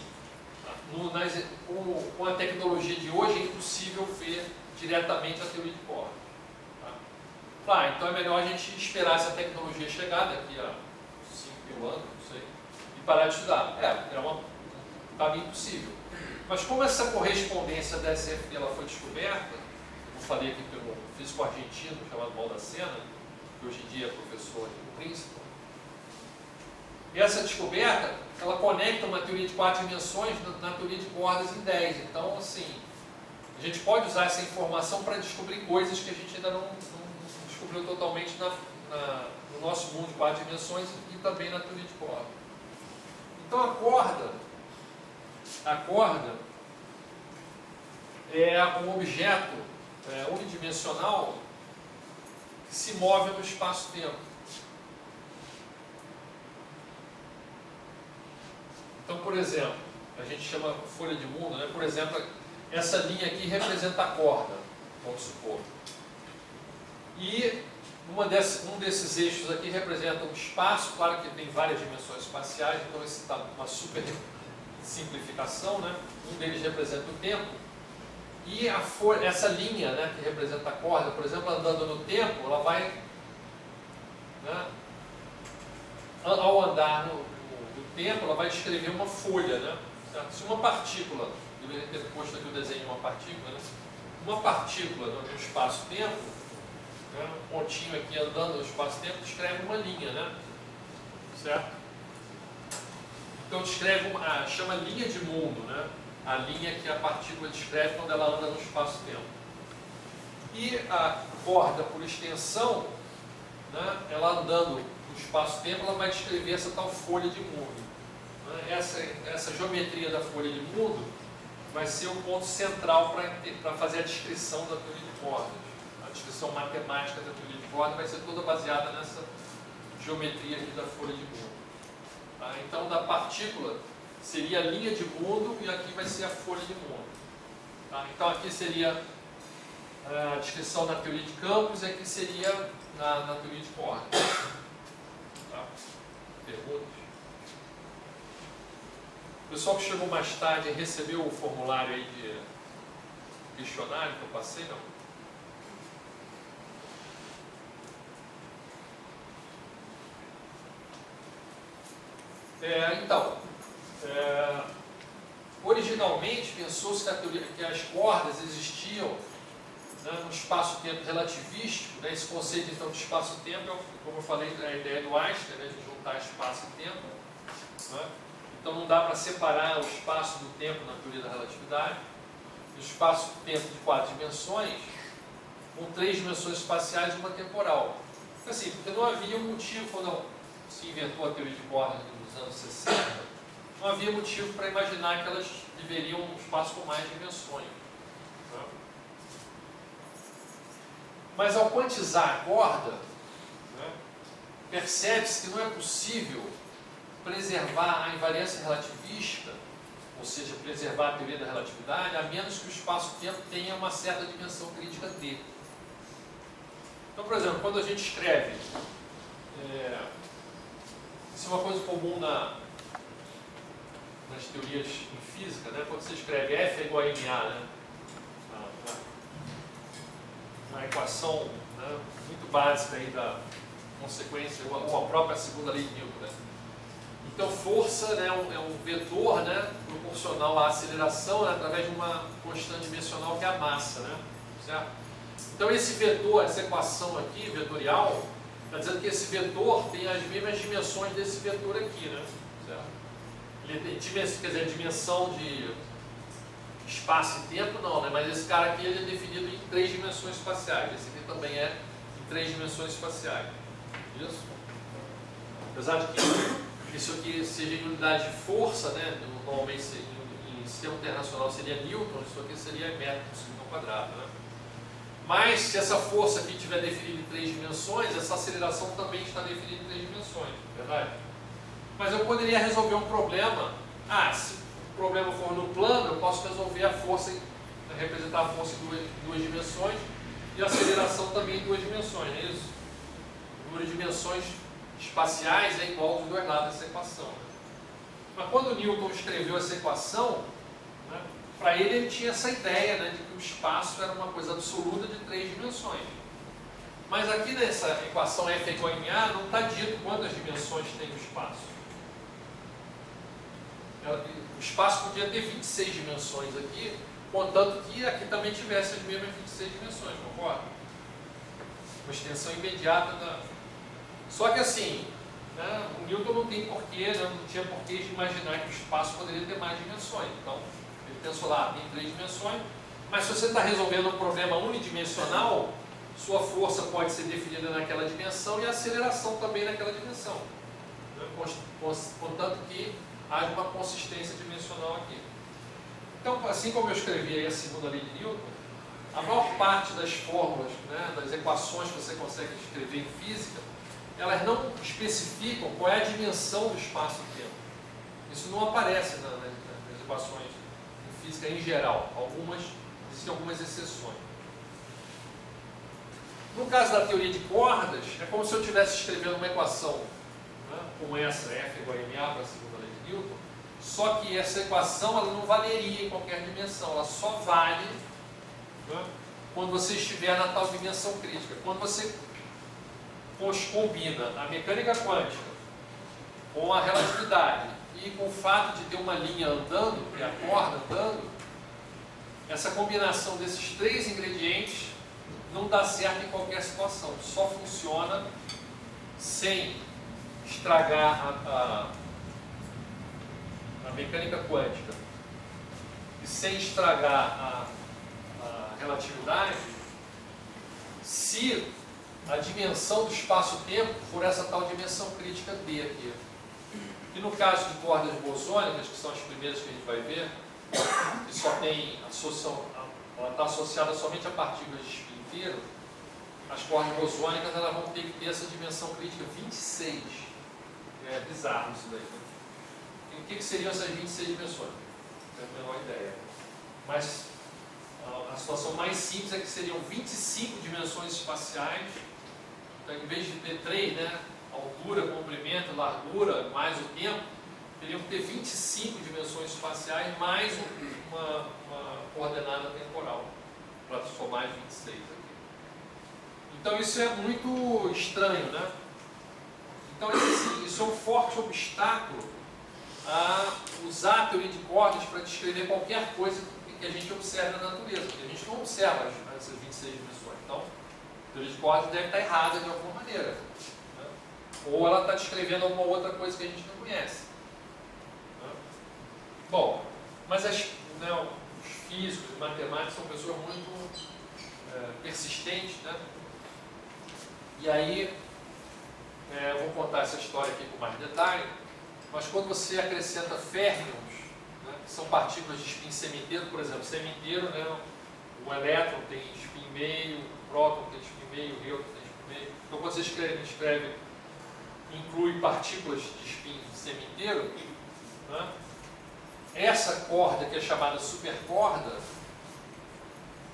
com a tecnologia de hoje é impossível ver diretamente a teoria de cordas. Tá? Então é melhor a gente esperar essa tecnologia chegar daqui a 5.000 anos, não sei, e parar de estudar. É um caminho possível. Mas como essa correspondência da SFP ela foi descoberta, eu falei aqui pelo físico argentino chamado Baldacena, que hoje em dia é professor no Princeton, e essa descoberta, ela conecta uma teoria de 4 dimensões na teoria de cordas em 10. Então, assim, a gente pode usar essa informação para descobrir coisas que a gente ainda não descobriu totalmente no nosso mundo de 4 dimensões e também na teoria de corda. Então, a corda é um objeto unidimensional que se move no espaço-tempo. Então, por exemplo, a gente chama folha de mundo, né? Por exemplo, essa linha aqui representa a corda, vamos supor. E um desses eixos aqui representa o espaço, claro que tem várias dimensões espaciais, então esse está uma super simplificação, né? Um deles representa o tempo. E essa linha, né, que representa a corda, por exemplo, andando no tempo, ela vai, né, ao andar no tempo, ela vai descrever uma folha, né? Se uma partícula deveria ter posto aqui o desenho de uma partícula, né? Uma partícula no espaço-tempo, né? Um pontinho aqui andando no espaço-tempo, descreve uma linha, né? Certo? Então descreve, chama linha de mundo, né? A linha que a partícula descreve quando ela anda no espaço-tempo. E a corda, por extensão, né? Ela andando no espaço-tempo, ela vai descrever essa tal folha de mundo. Né? Essa geometria da folha de mundo vai ser o ponto central para fazer a descrição da teoria de cordas. A descrição matemática da teoria de cordas vai ser toda baseada nessa geometria aqui da folha de mundo. Tá? Então, da partícula seria a linha de mundo e aqui vai ser a folha de mundo. Tá? Então, aqui seria a descrição da teoria de campos e aqui seria na teoria de cordas. Tá? Perguntas? O pessoal que chegou mais tarde recebeu o formulário aí de questionário que eu passei, não? Originalmente pensou-se que as cordas existiam, né, no espaço-tempo relativístico, né, esse conceito então de espaço-tempo, como eu falei, é a ideia do Einstein, né, de juntar espaço e tempo. Né? Então não dá para separar o espaço do tempo na teoria da relatividade. O espaço-tempo de 4 dimensões, com 3 dimensões espaciais e uma temporal. Assim, porque não havia motivo, quando se inventou a teoria de cordas nos anos 60, não havia motivo para imaginar que elas viveriam um espaço com mais dimensões. Né? Mas ao quantizar a corda, né, percebe-se que não é possível preservar a invariância relativística, ou seja, preservar a teoria da relatividade, a menos que o espaço-tempo tenha uma certa dimensão crítica D. Então, por exemplo, quando a gente escreve, isso é uma coisa comum nas teorias em física, né? Quando você escreve F é igual a MA, né? Uma equação, né, muito básica aí da consequência, ou a própria segunda lei de Newton, né? Então, força, né, é um vetor, né, proporcional à aceleração, né, através de uma constante dimensional que é a massa. Né, certo? Então, esse vetor, essa equação aqui, vetorial, está dizendo que esse vetor tem as mesmas dimensões desse vetor aqui. Né, certo? Ele tem dimensão de espaço e tempo, não, né, mas esse cara aqui ele é definido em 3 dimensões espaciais. Esse aqui também é em 3 dimensões espaciais. Isso? Apesar de que isso aqui seja em unidade de força, né? Normalmente em sistema internacional seria Newton, isso aqui seria metro por segundo ao quadrado. Né? Mas se essa força aqui estiver definida em 3 dimensões, essa aceleração também está definida em 3 dimensões, verdade? Mas eu poderia resolver um problema, se o problema for no plano, eu posso resolver a força, representar a força em 2 dimensões e a aceleração também em 2 dimensões, não é isso? O número de dimensões espaciais é igual dos 2 lados dessa equação. Né? Mas quando Newton escreveu essa equação, né, para ele tinha essa ideia, né, de que o espaço era uma coisa absoluta de 3 dimensões. Mas aqui nessa equação F é igual a MA não está dito quantas dimensões tem o espaço. O espaço podia ter 26 dimensões aqui, contanto que aqui também tivesse as mesmas 26 dimensões, concorda? Uma extensão imediata da... Só que assim, né, o Newton não tem porquê, né, não tinha porquê de imaginar que o espaço poderia ter mais dimensões. Então, ele pensou lá, tem 3 dimensões, mas se você está resolvendo um problema unidimensional, sua força pode ser definida naquela dimensão e a aceleração também naquela dimensão. Né, contanto que haja uma consistência dimensional aqui. Então, assim como eu escrevi aí a segunda lei de Newton, a maior parte das fórmulas, né, das equações que você consegue escrever em física, elas não especificam qual é a dimensão do espaço-tempo. Isso não aparece nas equações em física em geral. Existem algumas exceções. No caso da teoria de cordas, é como se eu estivesse escrevendo uma equação, né, como essa, F igual a MA para a segunda lei de Newton, só que essa equação ela não valeria em qualquer dimensão, ela só vale, né, quando você estiver na tal dimensão crítica. Quando você combina a mecânica quântica com a relatividade e com o fato de ter uma linha andando, que é a corda andando, essa combinação desses 3 ingredientes não dá certo em qualquer situação. Só funciona sem estragar a mecânica quântica e sem estragar a relatividade, se a dimensão do espaço-tempo for essa tal dimensão crítica D aqui. E no caso de cordas bosônicas, que são as primeiras que a gente vai ver, que só tem associação, ela está associada somente a partículas de espin inteiro, as cordas bosônicas elas vão ter que ter essa dimensão crítica 26. É bizarro isso daí. E o que seriam essas 26 dimensões? Não tenho a menor ideia. Mas a situação mais simples é que seriam 25 dimensões espaciais. Então, em vez de ter 3, né, altura, comprimento, largura, mais o tempo, teriam que ter 25 dimensões espaciais mais uma coordenada temporal, para somar 26 aqui. Então isso é muito estranho, né? Então isso é um forte obstáculo a usar a teoria de cordas para descrever qualquer coisa que a gente observa na natureza, porque a gente não observa essas 26 dimensões. Então, a teoria de cordas deve estar errada de alguma maneira, né? Ou ela está descrevendo alguma outra coisa que a gente não conhece, né? Bom, mas os físicos, os matemáticos são pessoas muito persistentes, né? E aí, eu vou contar essa história aqui com mais detalhe, mas quando você acrescenta férmions, né, que são partículas de spin semi-inteiro, por exemplo, semi-inteiro, né, o elétron tem spin meio, o próton tem spin meio, o nêutron tem spin meio. Então, quando você escreve, inclui partículas de spin semi-inteiro, né, essa corda, que é chamada supercorda,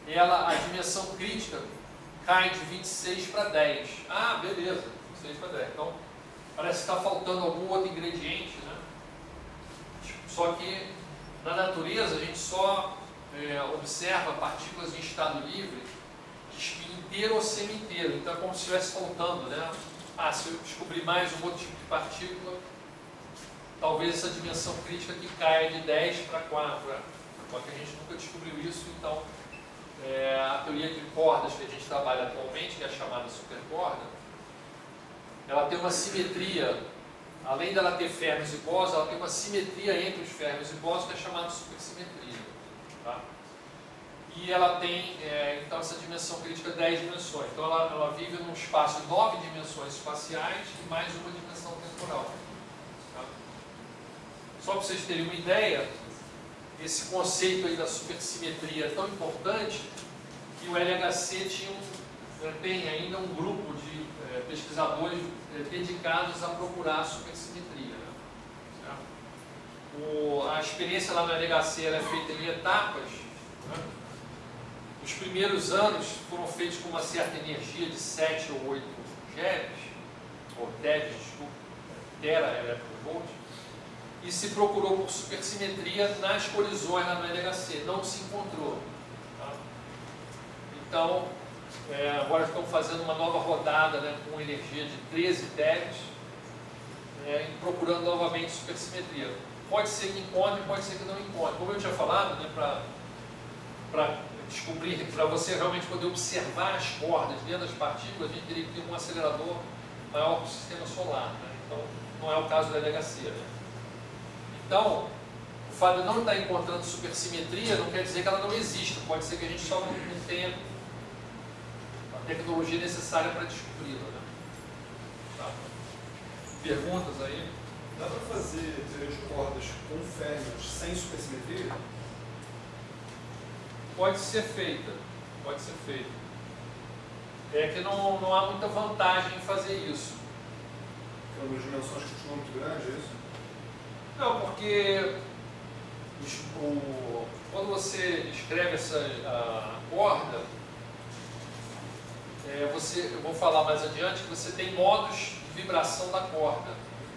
a dimensão crítica cai de 26 para 10. Ah, beleza, 26 para 10. Então, parece que está faltando algum outro ingrediente, né? Só que, na natureza, a gente só observa partículas em estado livre de spin inteiro ou semi-inteiro. Então, é como se estivesse faltando, né? Ah, se eu descobrir mais um outro tipo de partícula, talvez essa dimensão crítica aqui caia de 10 para 4. Só que a gente nunca descobriu isso, então a teoria de cordas que a gente trabalha atualmente, que é a chamada supercorda, ela tem uma simetria, além dela ter férmions e bósons, ela tem uma simetria entre os férmions e bósons que é chamada supersimetria. Tá? E ela tem, então, essa dimensão crítica 10 dimensões. Então ela vive num espaço de 9 dimensões espaciais e mais uma dimensão temporal. Tá? Só para vocês terem uma ideia, esse conceito aí da supersimetria é tão importante que o LHC tem ainda um grupo de pesquisadores dedicados a procurar a supersimetria. Né? A experiência lá no LHC ela é feita em etapas. Né? Os primeiros anos foram feitos com uma certa energia de 7 ou 8 tera-electronvolt, e se procurou por supersimetria nas colisões lá no LHC, não se encontrou. Tá? Então, agora estão fazendo uma nova rodada, né, com energia de 13 TeV, procurando novamente supersimetria. Pode ser que encontre, pode ser que não encontre. Como eu tinha falado, né, para descobrir, para você realmente poder observar as cordas dentro das partículas, a gente teria que ter um acelerador maior que o sistema solar. Né? Então, não é o caso do LHC. Né? Então, o fato de não estar encontrando supersimetria não quer dizer que ela não exista. Pode ser que a gente só não tenha a tecnologia necessária para descobri-la. Né? Tá. Perguntas aí? Dá para fazer teoria de cordas com férmions sem supersimetria? Pode ser feita. Pode ser feita. É que não há muita vantagem em fazer isso. Porque as dimensões continuam muito grandes, é isso? Não, porque quando você escreve essa corda, eu vou falar mais adiante que você tem modos de vibração da corda.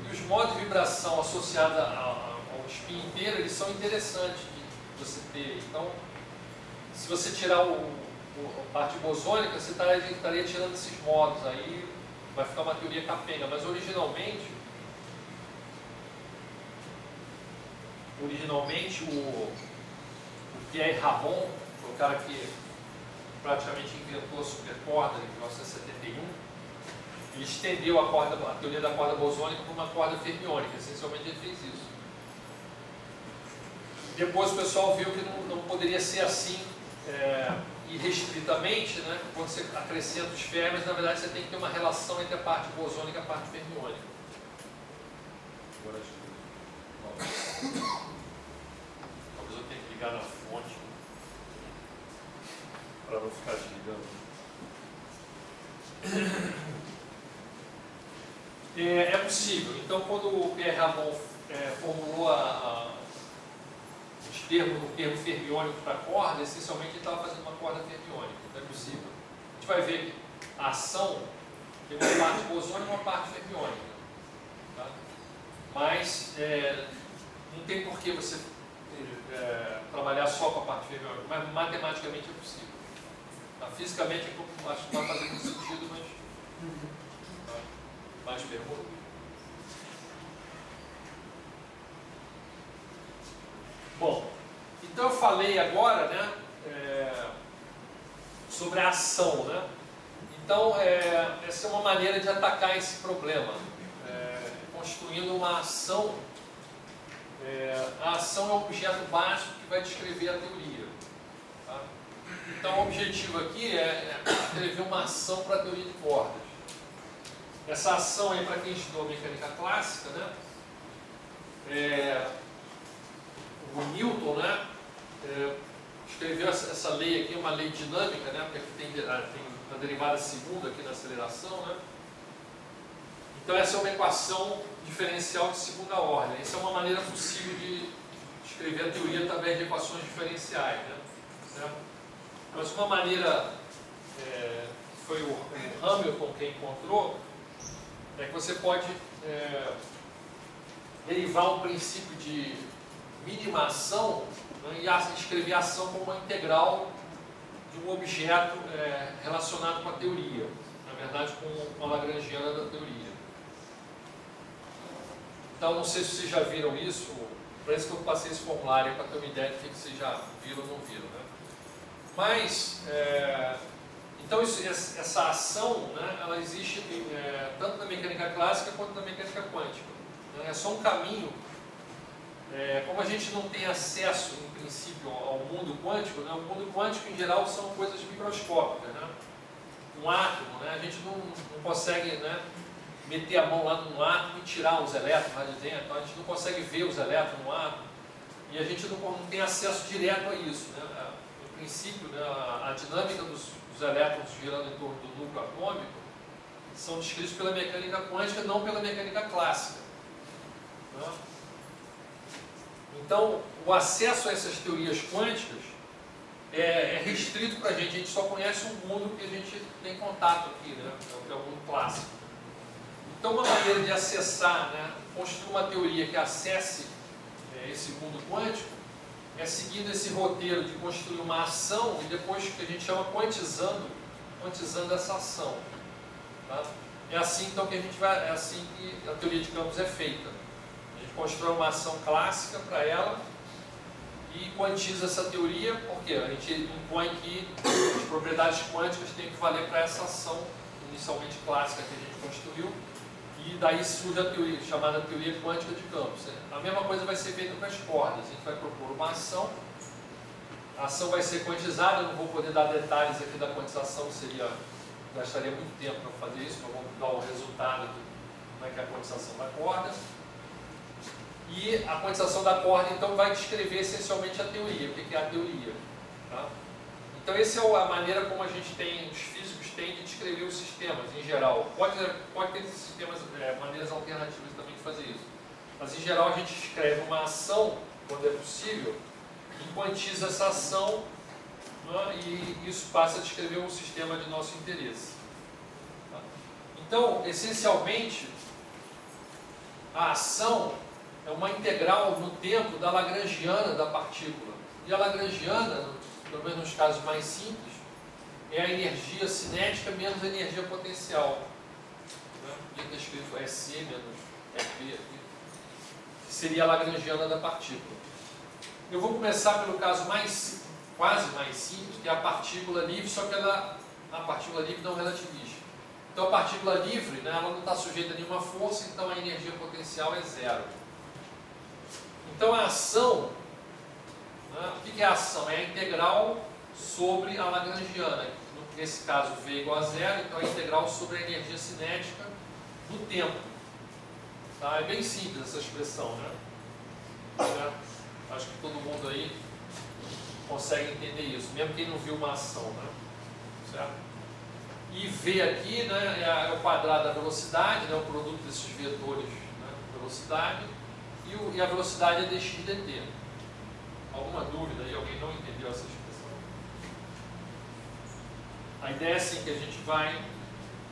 E os modos de vibração associados ao spin inteiro, eles são interessantes de você ter. Então, se você tirar a parte bosônica, você estaria tirando esses modos aí, vai ficar uma teoria capenga, mas originalmente o Pierre Ramon, o cara que praticamente inventou a supercorda em 1971, ele estendeu a teoria da corda bosônica para uma corda fermiônica. Essencialmente ele fez isso. Depois o pessoal viu que não poderia ser assim irrestritamente, né? Quando você acrescenta os férmions, na verdade você tem que ter uma relação entre a parte bosônica e a parte fermiônica. Agora acho que... Talvez eu tenha que ligar na fonte para não ficar desligando. É possível. Então, quando o Pierre Ramon formulou o termo fermiônico para corda, essencialmente ele estava fazendo uma corda fermiônica. Então é possível. A gente vai ver que a ação tem uma parte bosônica e uma parte fermiônica. Tá? Mas não tem por que você trabalhar só com a parte fermiônica, mas matematicamente é possível. Tá? Fisicamente acho que não vai fazer muito sentido, mas... Mais perguntas? Bom, então eu falei agora, né, sobre a ação, né? Então, essa é uma maneira de atacar esse problema, construindo uma ação. A ação é o objeto básico que vai descrever a teoria. Tá? Então, o objetivo aqui é descrever uma ação para a teoria de cordas. Essa ação aí, para quem estudou mecânica clássica, né? O Newton, né? Escreveu essa lei aqui, uma lei dinâmica, né? Porque aqui tem a derivada segunda aqui na aceleração, né? Então essa é uma equação diferencial de segunda ordem. Essa é uma maneira possível de escrever a teoria através de equações diferenciais, né? Certo? Mas uma maneira foi o Hamilton quem encontrou, é que você pode derivar um princípio de mínima ação, né, e escrever a ação como uma integral de um objeto relacionado com a teoria, na verdade com a lagrangiana da teoria. Então, não sei se vocês já viram isso, parece que eu passei esse formulário para ter uma ideia do que vocês já viram ou não viram, né? Mas, então essa ação, né, ela existe tanto na mecânica clássica quanto na mecânica quântica. Né? É só um caminho. Como a gente não tem acesso, em princípio, ao mundo quântico, né? O mundo quântico, em geral, são coisas microscópicas. Né? Um átomo, né? A gente não consegue, né, meter a mão lá no átomo e tirar os elétrons lá de dentro. Então, a gente não consegue ver os elétrons no átomo e a gente não tem acesso direto a isso. Né? No princípio, né, a dinâmica dos elétrons girando em torno do núcleo atômico são descritos pela mecânica quântica, não pela mecânica clássica. Né? Então, o acesso a essas teorias quânticas é restrito para a gente só conhece um mundo que a gente tem contato aqui, né? Que é o mundo clássico. Então, uma maneira de acessar, né, construir uma teoria que acesse esse mundo quântico é seguindo esse roteiro de construir uma ação e depois que a gente chama quantizando essa ação. Tá? É assim então que é assim que a teoria de campos é feita. A gente constrói uma ação clássica para ela e quantiza essa teoria, porque a gente impõe que as propriedades quânticas têm que valer para essa ação inicialmente clássica que a gente construiu, e daí surge a teoria chamada teoria quântica de campos. A mesma coisa vai ser feita com as cordas. A gente vai propor uma ação, a ação vai ser quantizada. Eu não vou poder dar detalhes aqui da quantização, gastaria muito tempo para fazer isso, mas vamos dar o resultado de como é que é a quantização da corda. E a quantização da corda, então, vai descrever essencialmente a teoria, o que é a teoria. Tá? Então, essa é a maneira como a gente tem, os físicos têm de descrever os sistemas, em geral. Pode ter sistemas, maneiras alternativas também de fazer isso. Mas, em geral, a gente escreve uma ação, quando é possível, e quantiza essa ação, né, e isso passa a descrever um sistema de nosso interesse. Tá? Então, essencialmente, a ação é uma integral no tempo da lagrangiana da partícula. E a lagrangiana, pelo menos nos casos mais simples, é a energia cinética menos a energia potencial. Aqui está escrito SC menos FB aqui, que seria a lagrangiana da partícula. Eu vou começar pelo caso mais quase mais simples, que é a partícula livre, só que ela a partícula livre não relativista. Então a partícula livre, né, ela não está sujeita a nenhuma força, então a energia potencial é zero. Então a ação, né, o que é a ação? É a integral sobre a lagrangiana. Nesse caso V igual a zero, então é a integral sobre a energia cinética do tempo. Tá? É bem simples essa expressão, né? Certo? Acho que todo mundo aí consegue entender isso, mesmo quem não viu uma ação, né? Certo? E V aqui, né, é o quadrado da velocidade, né, o produto desses vetores, né, velocidade, e a velocidade é dx dt. Alguma dúvida aí? Alguém não entendeu essa expressão? A ideia é assim, que a gente vai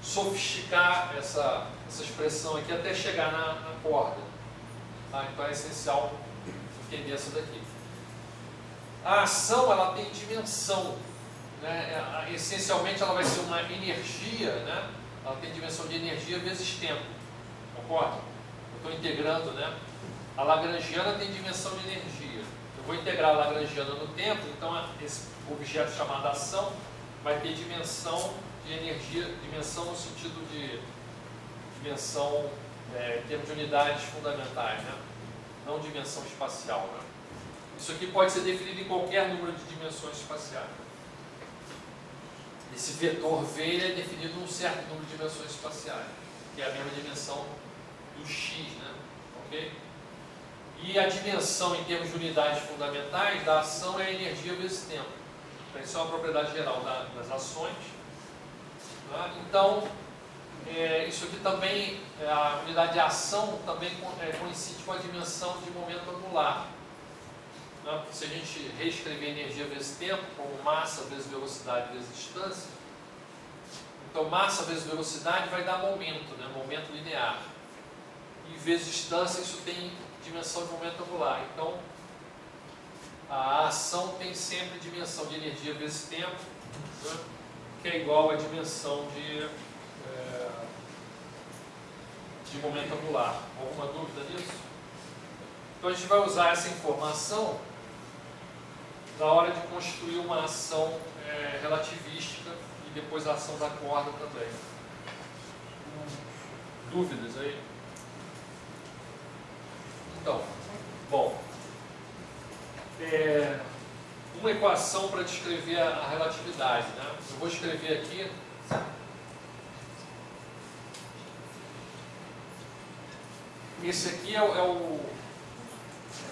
sofisticar essa expressão aqui até chegar na corda. Tá? Então é essencial entender essa daqui. A ação, ela tem dimensão. Né? Essencialmente ela vai ser uma energia, né? Ela tem dimensão de energia vezes tempo, concorda? Eu estou integrando, né? A lagrangiana tem dimensão de energia. Eu vou integrar a lagrangiana no tempo, então esse objeto chamado ação vai ter dimensão de energia, dimensão no sentido de dimensão em termos de unidades fundamentais, né? Não dimensão espacial. Né? Isso aqui pode ser definido em qualquer número de dimensões espaciais. Esse vetor V é definido em um certo número de dimensões espaciais, que é a mesma dimensão do x, né? Okay? E a dimensão em termos de unidades fundamentais da ação é a energia vezes tempo. Então, isso é uma propriedade geral das ações. Tá? Então, isso aqui também, a unidade de ação também coincide com a dimensão de momento angular. Né? Porque se a gente reescrever energia vezes tempo, como massa vezes velocidade vezes distância, então massa vezes velocidade vai dar momento, né? Momento linear. E vezes distância, isso tem dimensão de momento angular. Então, a ação tem sempre dimensão de energia vezes tempo, né? Que é igual à dimensão de momento angular. Alguma dúvida nisso? Então a gente vai usar essa informação na hora de construir uma ação relativística e depois a ação da corda também. Dúvidas aí? Então, bom, uma equação para descrever a relatividade, né? Eu vou escrever aqui. Esse aqui é o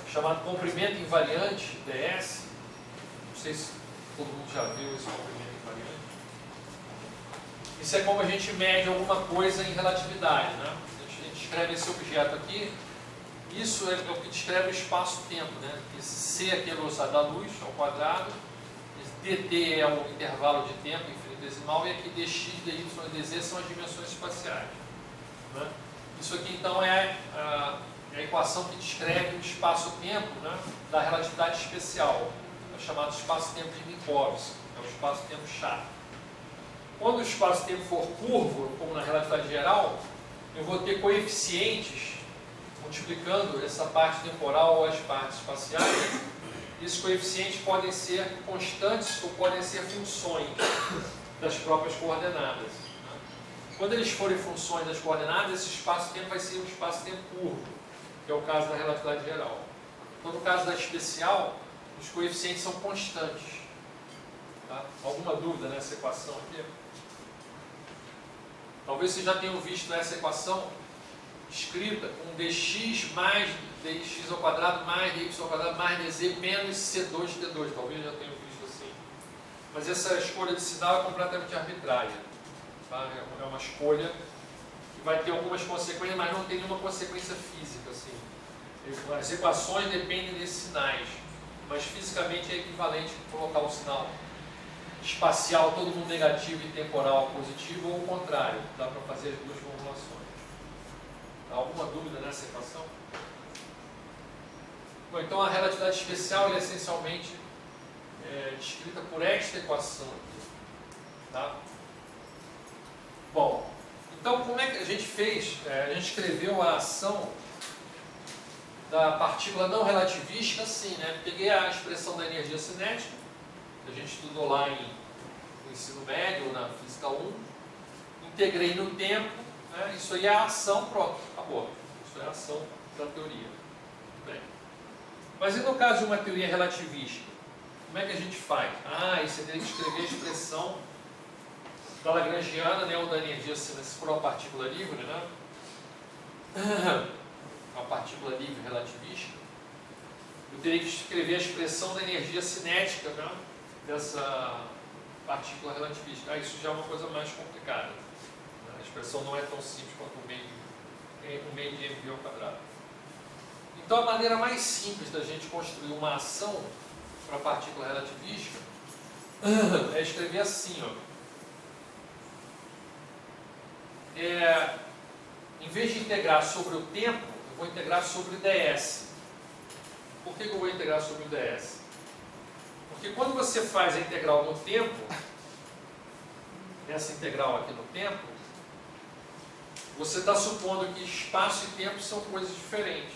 chamado comprimento invariante, ds. Não sei se todo mundo já viu esse comprimento invariante. Isso é como a gente mede alguma coisa em relatividade, né? A gente escreve esse objeto aqui. Isso é o que descreve o espaço-tempo, né? Esse c aqui é a velocidade da luz ao quadrado, esse dt é o intervalo de tempo infinitesimal e aqui dx, dy e dz são as dimensões espaciais. Né? Isso aqui então é a equação que descreve o espaço-tempo, né, da relatividade especial, é o chamado espaço-tempo de Minkowski, é o espaço-tempo chato. Quando o espaço-tempo for curvo, como na relatividade geral, eu vou ter coeficientes multiplicando essa parte temporal ou as partes espaciais. Esses coeficientes podem ser constantes ou podem ser funções das próprias coordenadas. Quando eles forem funções das coordenadas, esse espaço-tempo vai ser um espaço-tempo curvo, que é o caso da relatividade geral. Então, no caso da especial, os coeficientes são constantes. Tá? Alguma dúvida nessa equação aqui? Talvez vocês já tenham visto essa equação escrita com dx mais dx ao quadrado mais dy ao quadrado mais dz menos c2t2. Talvez já tenham visto assim. Mas essa escolha de sinal é completamente arbitrária. Tá? É uma escolha que vai ter algumas consequências, mas não tem nenhuma consequência física. Assim. As equações dependem desses sinais, mas fisicamente é equivalente colocar um sinal espacial, todo mundo negativo e temporal positivo, ou o contrário. Dá para fazer as duas formulações. Alguma dúvida nessa equação? Bom, então a relatividade especial é essencialmente descrita por esta equação aqui. Tá? Bom, então como é que a gente fez? A gente escreveu a ação da partícula não relativística assim, né? Peguei a expressão da energia cinética, que a gente estudou lá no ensino médio, ou na Física 1, integrei no tempo, né? Isso aí é a ação, pronto, acabou. Isso é a ação da teoria. Bem. Mas e no caso de uma teoria relativista? Como é que a gente faz? Aí você tem que escrever a expressão da Lagrangiana, né, ou da energia, se for uma partícula livre, né? Uma partícula livre relativista. Eu teria que escrever a expressão da energia cinética, né, dessa partícula relativista. Isso já é uma coisa mais complicada. A expressão não é tão simples quanto o meio de mv ao quadrado. Então a maneira mais simples da gente construir uma ação para a partícula relativista é escrever assim, ó. Em vez de integrar sobre o tempo, eu vou integrar sobre o ds. Por que eu vou integrar sobre o ds? Porque quando você faz a integral no tempo, essa integral aqui no tempo, você está supondo que espaço e tempo são coisas diferentes,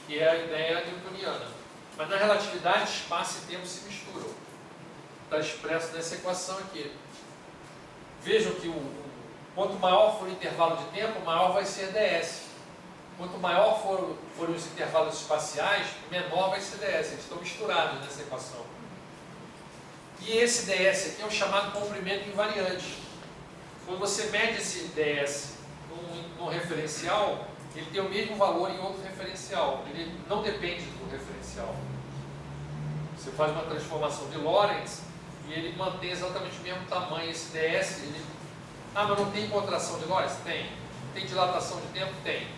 que é a ideia newtoniana. Mas na relatividade, espaço e tempo se misturam. Está expresso nessa equação aqui. Vejam que quanto maior for o intervalo de tempo, maior vai ser ds. Quanto maior forem os intervalos espaciais, menor vai ser ds. Eles estão misturados nessa equação. E esse ds aqui é o chamado comprimento invariante. Quando você mede esse ds num referencial, ele tem o mesmo valor em outro referencial. Ele não depende do referencial. Você faz uma transformação de Lorentz e ele mantém exatamente o mesmo tamanho. Esse ds, mas não tem contração de Lorentz? Tem. Tem dilatação de tempo? Tem.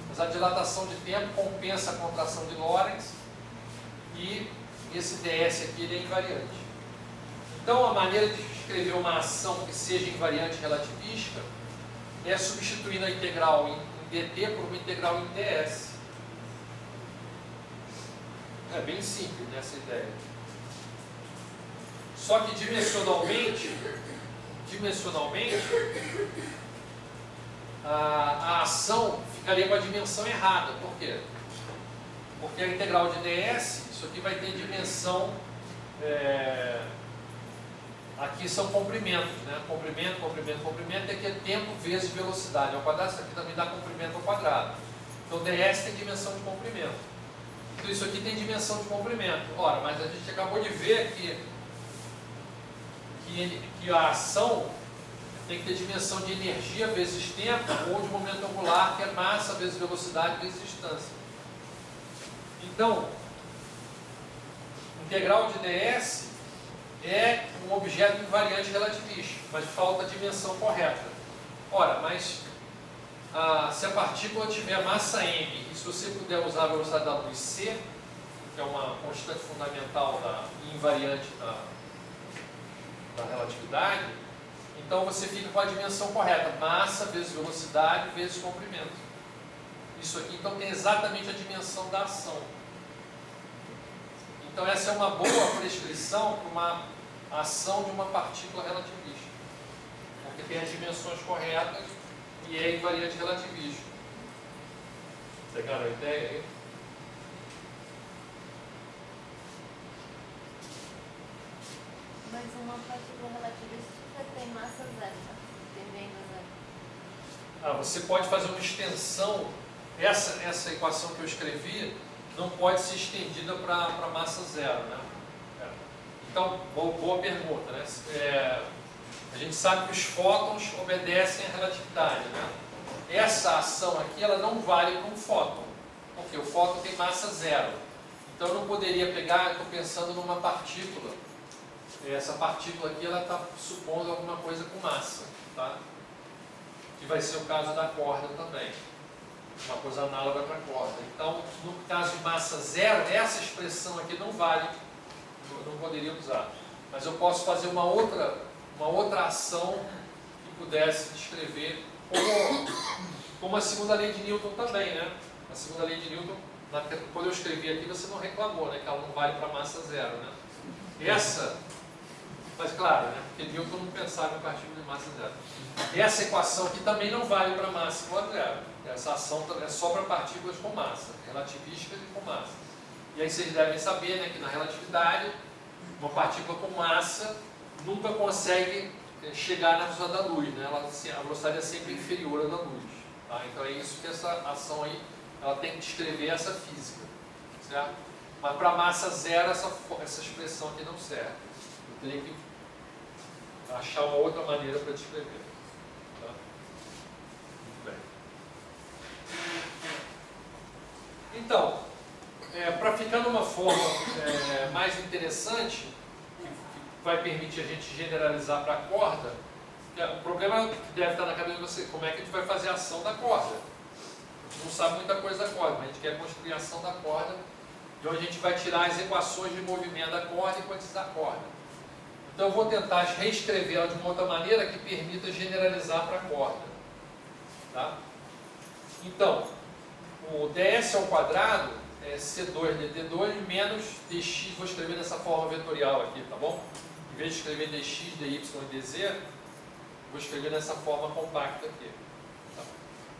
Mas a dilatação de tempo compensa a contração de Lorentz e esse ds aqui ele é invariante. Então a maneira de escrever uma ação que seja invariante relativista é substituindo a integral em dt por uma integral em ds. É bem simples nessa ideia. Só que dimensionalmente a ação ficaria com a dimensão errada. Por quê? Porque a integral de ds, isso aqui vai ter dimensão, aqui são comprimentos, né? Comprimento aqui é tempo vezes velocidade ao quadrado, isso aqui também dá comprimento ao quadrado. Então ds tem dimensão de comprimento. Então isso aqui tem dimensão de comprimento. Ora, mas a gente acabou de ver que a ação tem que ter dimensão de energia vezes tempo, ou de momento angular, que é massa vezes velocidade vezes distância. Então, integral de ds é um objeto invariante relativista, mas falta a dimensão correta. Ora, mas se a partícula tiver massa m, e se você puder usar a velocidade da luz c, que é uma constante fundamental invariante da relatividade, então você fica com a dimensão correta, massa vezes velocidade vezes comprimento. Isso aqui então tem exatamente a dimensão da ação. Então essa é uma boa prescrição para uma ação de uma partícula relativista, porque tem as dimensões corretas e é invariante relativista. Pegaram a ideia aí? Mas uma partícula relativista tem massa zero, tem venda zero. Você pode fazer uma extensão. Essa equação que eu escrevi não pode ser estendida para massa zero, né? Então, boa pergunta, né? A gente sabe que os fótons obedecem à relatividade, né? Essa ação aqui, ela não vale para um fóton, porque o fóton tem massa zero. Então eu não poderia pegar, estou pensando numa partícula. Essa partícula aqui, ela está supondo alguma coisa com massa, tá? Que vai ser o caso da corda também. Uma coisa análoga para a corda. Então, no caso de massa zero, essa expressão aqui não vale, eu não poderia usar. Mas eu posso fazer uma outra ação que pudesse descrever como a segunda lei de Newton também, né? A segunda lei de Newton, quando eu escrevi aqui, você não reclamou, né? Que ela não vale para massa zero, né? Mas claro, né? Porque Newton não pensava em partícula de massa zero. Essa equação aqui também não vale para massa igual a zero. Essa ação é só para partículas com massa, relativísticas e com massa. E aí vocês devem saber, né, que na relatividade Uma partícula com massa nunca consegue chegar na velocidade da luz, né? A velocidade é sempre inferior à da luz. Tá? Então é isso que essa ação aí, ela tem que descrever essa física, certo? Mas para massa zero essa expressão aqui não serve. Eu teria que achar uma outra maneira para descrever. Tá? Muito bem. Então, para ficar numa forma mais interessante, que vai permitir a gente generalizar para a corda, o problema que deve estar na cabeça de você, como é que a gente vai fazer a ação da corda? A gente não sabe muita coisa da corda, mas a gente quer construir a ação da corda, de onde a gente vai tirar as equações de movimento da corda e quantizar a corda. Então eu vou tentar reescrevê-la de uma outra maneira que permita generalizar para a corda. Tá? Então, o ds ao quadrado é C2 dt2 menos dx, vou escrever dessa forma vetorial aqui, tá bom? Em vez de escrever dx, dy e dz, vou escrever dessa forma compacta aqui. Tá?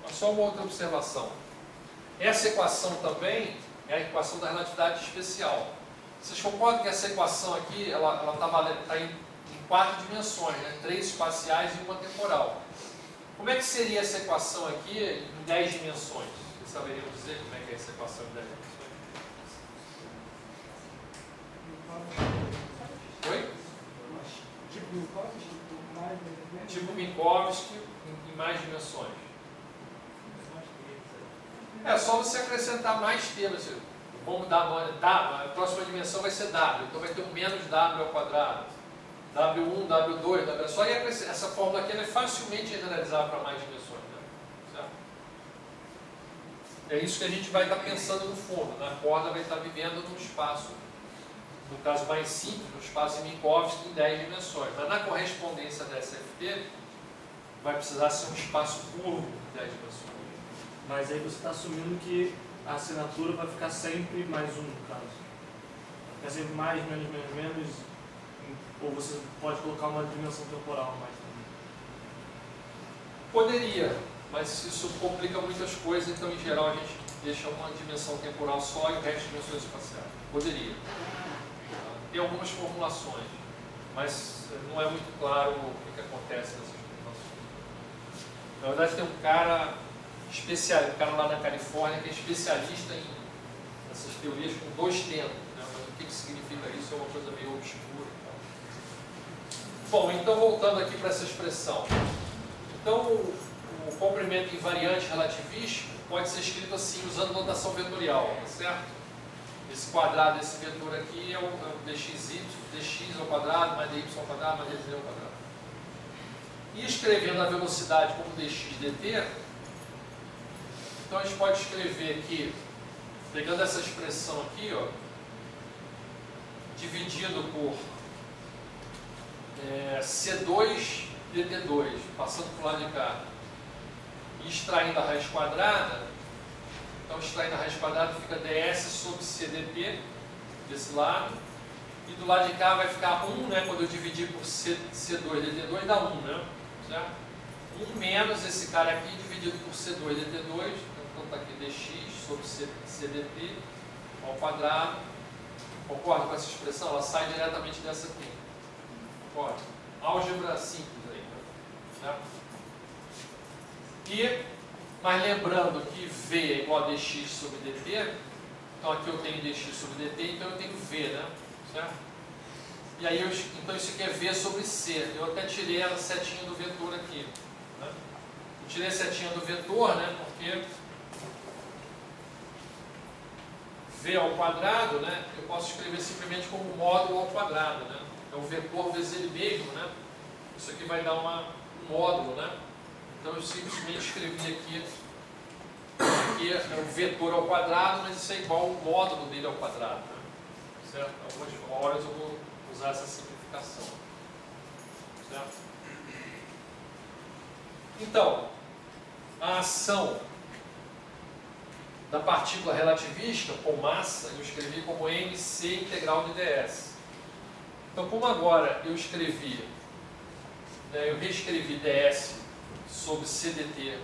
Mas só uma outra observação. Essa equação também é a equação da relatividade especial. Vocês concordam que essa equação aqui ela está em 4 dimensões, né? 3 espaciais e uma temporal. Como é que seria essa equação aqui em 10 dimensões? Vocês saberiam dizer como é que é essa equação em 10 dimensões? Oi? Tipo Minkowski em mais dimensões. É só você acrescentar mais termos. Vamos dar a próxima dimensão vai ser W, então vai ter um menos W ao quadrado. W1, W2, W. Só aí essa fórmula aqui ela é facilmente generalizada para mais dimensões. Né? Certo? É isso que a gente vai estar pensando no fundo. Né? A corda vai estar vivendo num espaço, no caso mais simples, no espaço em Minkowski em 10 dimensões. Mas na correspondência da SFT, vai precisar ser um espaço curvo em 10 dimensões. Mas aí você está assumindo que a assinatura vai ficar sempre mais um, no caso. Vai ser mais, menos, menos, menos. Ou você pode colocar uma dimensão temporal mais também. Poderia, mas isso complica muitas coisas, então em geral a gente deixa uma dimensão temporal só e o resto de dimensões espaciais. Poderia. Tem algumas formulações, mas não é muito claro o que acontece nessas formulações. Na verdade tem um cara lá na Califórnia que é especialista em essas teorias com 2 tempos, né? Mas o que significa isso é uma coisa meio obscura. Bom, então voltando aqui para essa expressão. Então o comprimento invariante relativístico pode ser escrito assim, usando notação vetorial, tá certo? Esse quadrado desse vetor aqui é o dx ao quadrado mais dy ao quadrado mais dz ao quadrado. E escrevendo a velocidade como dx dt, então a gente pode escrever aqui, pegando essa expressão aqui, ó, dividido por C2 dt2, passando para o lado de cá, e extraindo a raiz quadrada. Então, extraindo a raiz quadrada fica ds sobre c dt, desse lado, e do lado de cá vai ficar 1, né, quando eu dividir por C2 dt2 dá 1, né, certo? 1 menos esse cara aqui dividido por C2 dt2, então está aqui dx sobre c dt ao quadrado. Concorda com essa expressão? Ela sai diretamente dessa aqui. Concorda? Álgebra simples aí, né? Mas lembrando que V é igual a dx sobre dt, então aqui eu tenho dx sobre dt, então eu tenho V, né? Certo? E aí, então isso aqui é V sobre C. Eu até tirei a setinha do vetor aqui. Né? Eu tirei a setinha do vetor, né? Porque V ao quadrado, né? Eu posso escrever simplesmente como módulo ao quadrado, né? É o vetor vezes ele mesmo, né? Isso aqui vai dar um módulo, né? Então eu simplesmente escrevi aqui é o vetor ao quadrado, mas isso é igual ao módulo dele ao quadrado, né? Certo? Algumas horas eu vou usar essa simplificação. Certo? Então, a ação da partícula relativística com massa, eu escrevi como mc integral de ds. Então, como agora eu escrevi, eu reescrevi ds sobre cdt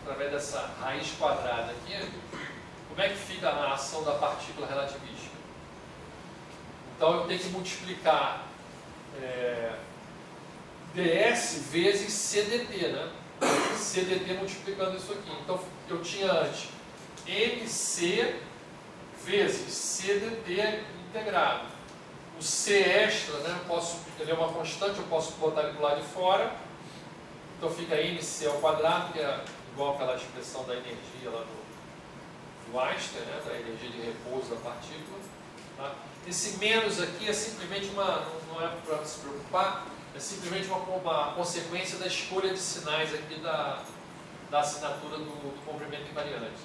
através dessa raiz quadrada aqui, como é que fica a ação da partícula relativística? Então eu tenho que multiplicar ds vezes CDT, né? CDT multiplicando isso aqui. Então eu tinha antes MC vezes CDT integrado. O C extra, né? Ele é uma constante, eu posso botar ele do lado de fora. Então fica MC ao quadrado, que é igual aquela expressão da energia lá do Einstein, né? Da energia de repouso da partícula. Tá? Esse menos aqui é simplesmente não é para se preocupar, é simplesmente uma consequência da escolha de sinais aqui da assinatura do comprimento invariante.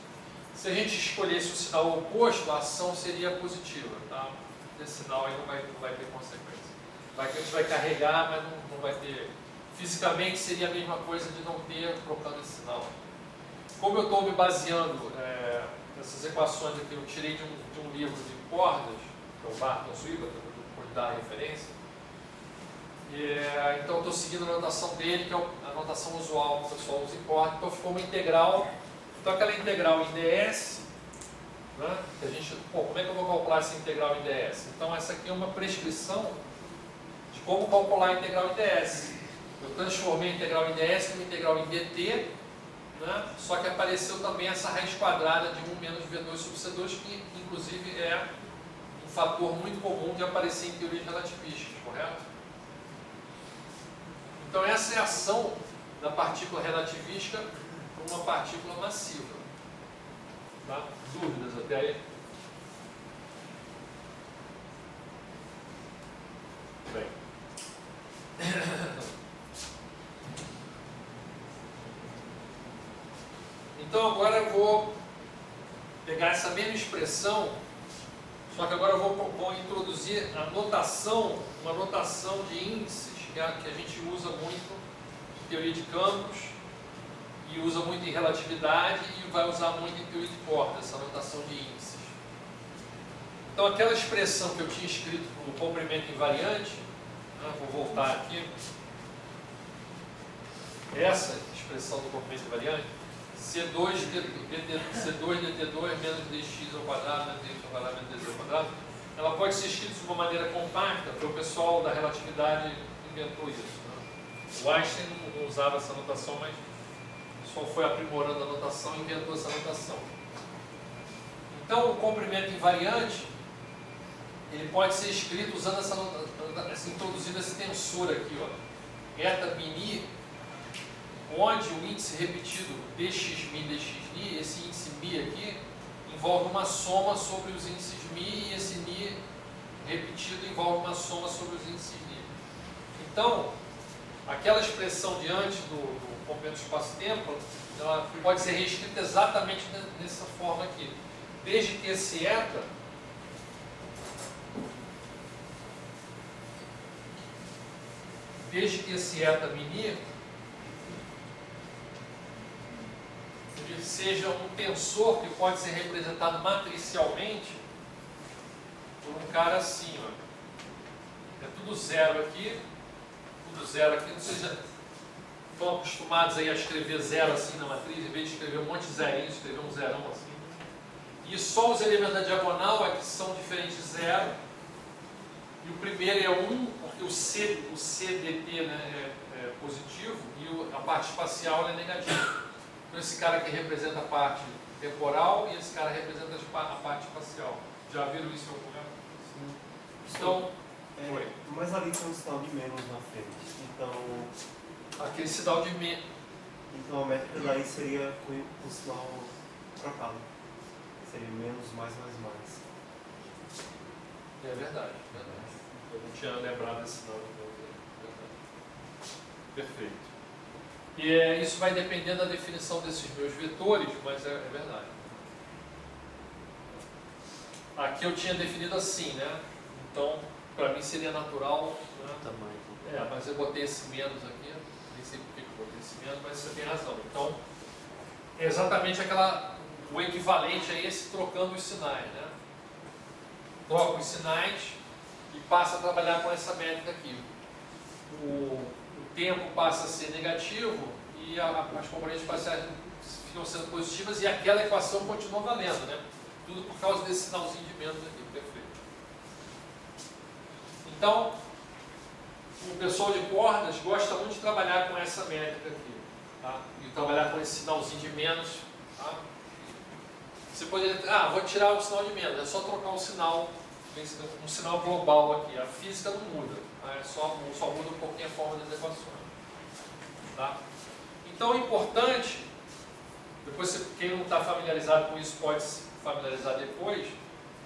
Se a gente escolhesse o sinal oposto, a ação seria positiva. Tá? Esse sinal aí não vai ter consequência. A gente vai carregar, mas não vai ter. Fisicamente seria a mesma coisa de não ter trocando esse sinal. Como eu estou me baseando nessas equações aqui, eu tirei de um livro de cordas, que é o Barton Swift, por dar a referência. Então eu estou seguindo a notação dele, que é a notação usual que o pessoal usa em corda. Então ficou uma integral. Então aquela integral em ds, né, que a gente, como é que eu vou calcular essa integral em ds? Então essa aqui é uma prescrição de como calcular a integral em ds. Eu transformei a integral em ds numa integral em dt, né, só que apareceu também essa raiz quadrada de 1 menos v2 sobre c2, que inclusive é um fator muito comum de aparecer em teorias relativísticas, correto? Então essa é a ação da partícula relativística para uma partícula massiva. Tá? Dúvidas até aí? Bem. Então agora eu vou pegar essa mesma expressão, só que agora eu vou introduzir a notação, uma notação de índices que a gente usa muito em teoria de campos e usa muito em relatividade e vai usar muito em teoria de cordas, essa notação de índices. Então aquela expressão que eu tinha escrito para o comprimento invariante, né, vou voltar aqui, essa expressão do comprimento invariante, C2 dt2 menos dx ao quadrado menos dx ao quadrado menos dz ao quadrado, ela pode ser escrita de uma maneira compacta, porque o pessoal da relatividade inventou isso. Né? O Einstein não usava essa notação, mas só foi aprimorando a notação e inventou essa notação. Então o comprimento invariante ele pode ser escrito usando introduzindo esse tensor aqui, ó, eta mini, onde o índice repetido dxmi, dxni, esse índice mi aqui, envolve uma soma sobre os índices mi e esse mi repetido envolve uma soma sobre os índices ni. Então, aquela expressão diante do complemento do espaço-tempo, ela pode ser reescrita exatamente dessa forma aqui. Desde que esse eta mini ele seja um tensor que pode ser representado matricialmente por um cara assim, ó. É tudo zero aqui, não sei se já estão acostumados aí a escrever zero assim na matriz, em vez de escrever um monte de zerinhos, escrever um zerão assim. E só os elementos da diagonal é que são diferentes de zero. E o primeiro é 1, porque o CDT, né, é positivo e a parte espacial é negativa. Então esse cara aqui representa a parte temporal e esse cara representa a parte espacial. Já viram isso em algum lugar? Sim. Então, mas ali tem um sinal de menos na frente. Então, aquele sinal de menos. Então a métrica daí seria com o sinal trocado. Seria menos, mais. É verdade. Eu não tinha lembrado desse sinal de menos. Perfeito. E isso vai depender da definição desses meus vetores, mas é verdade. Aqui eu tinha definido assim, né? Então, para mim seria natural, né? Tamanho. Mas eu botei esse menos aqui, nem sei por que eu botei esse menos, mas você tem razão. Então, é exatamente o equivalente a esse trocando os sinais, né? Troca os sinais e passa a trabalhar com essa métrica aqui. O tempo passa a ser negativo e as componentes espaciais ficam sendo positivas e aquela equação continua valendo, né? Tudo por causa desse sinalzinho de menos aqui, perfeito. Então, o pessoal de cordas gosta muito de trabalhar com essa métrica aqui, tá? E trabalhar com esse sinalzinho de menos, tá? Você poderia, vou tirar o sinal de menos, é só trocar um sinal global aqui, a física não muda, tá? Só muda um pouquinho a forma das equações, tá? Então, o importante, depois quem não está familiarizado com isso pode se familiarizar depois,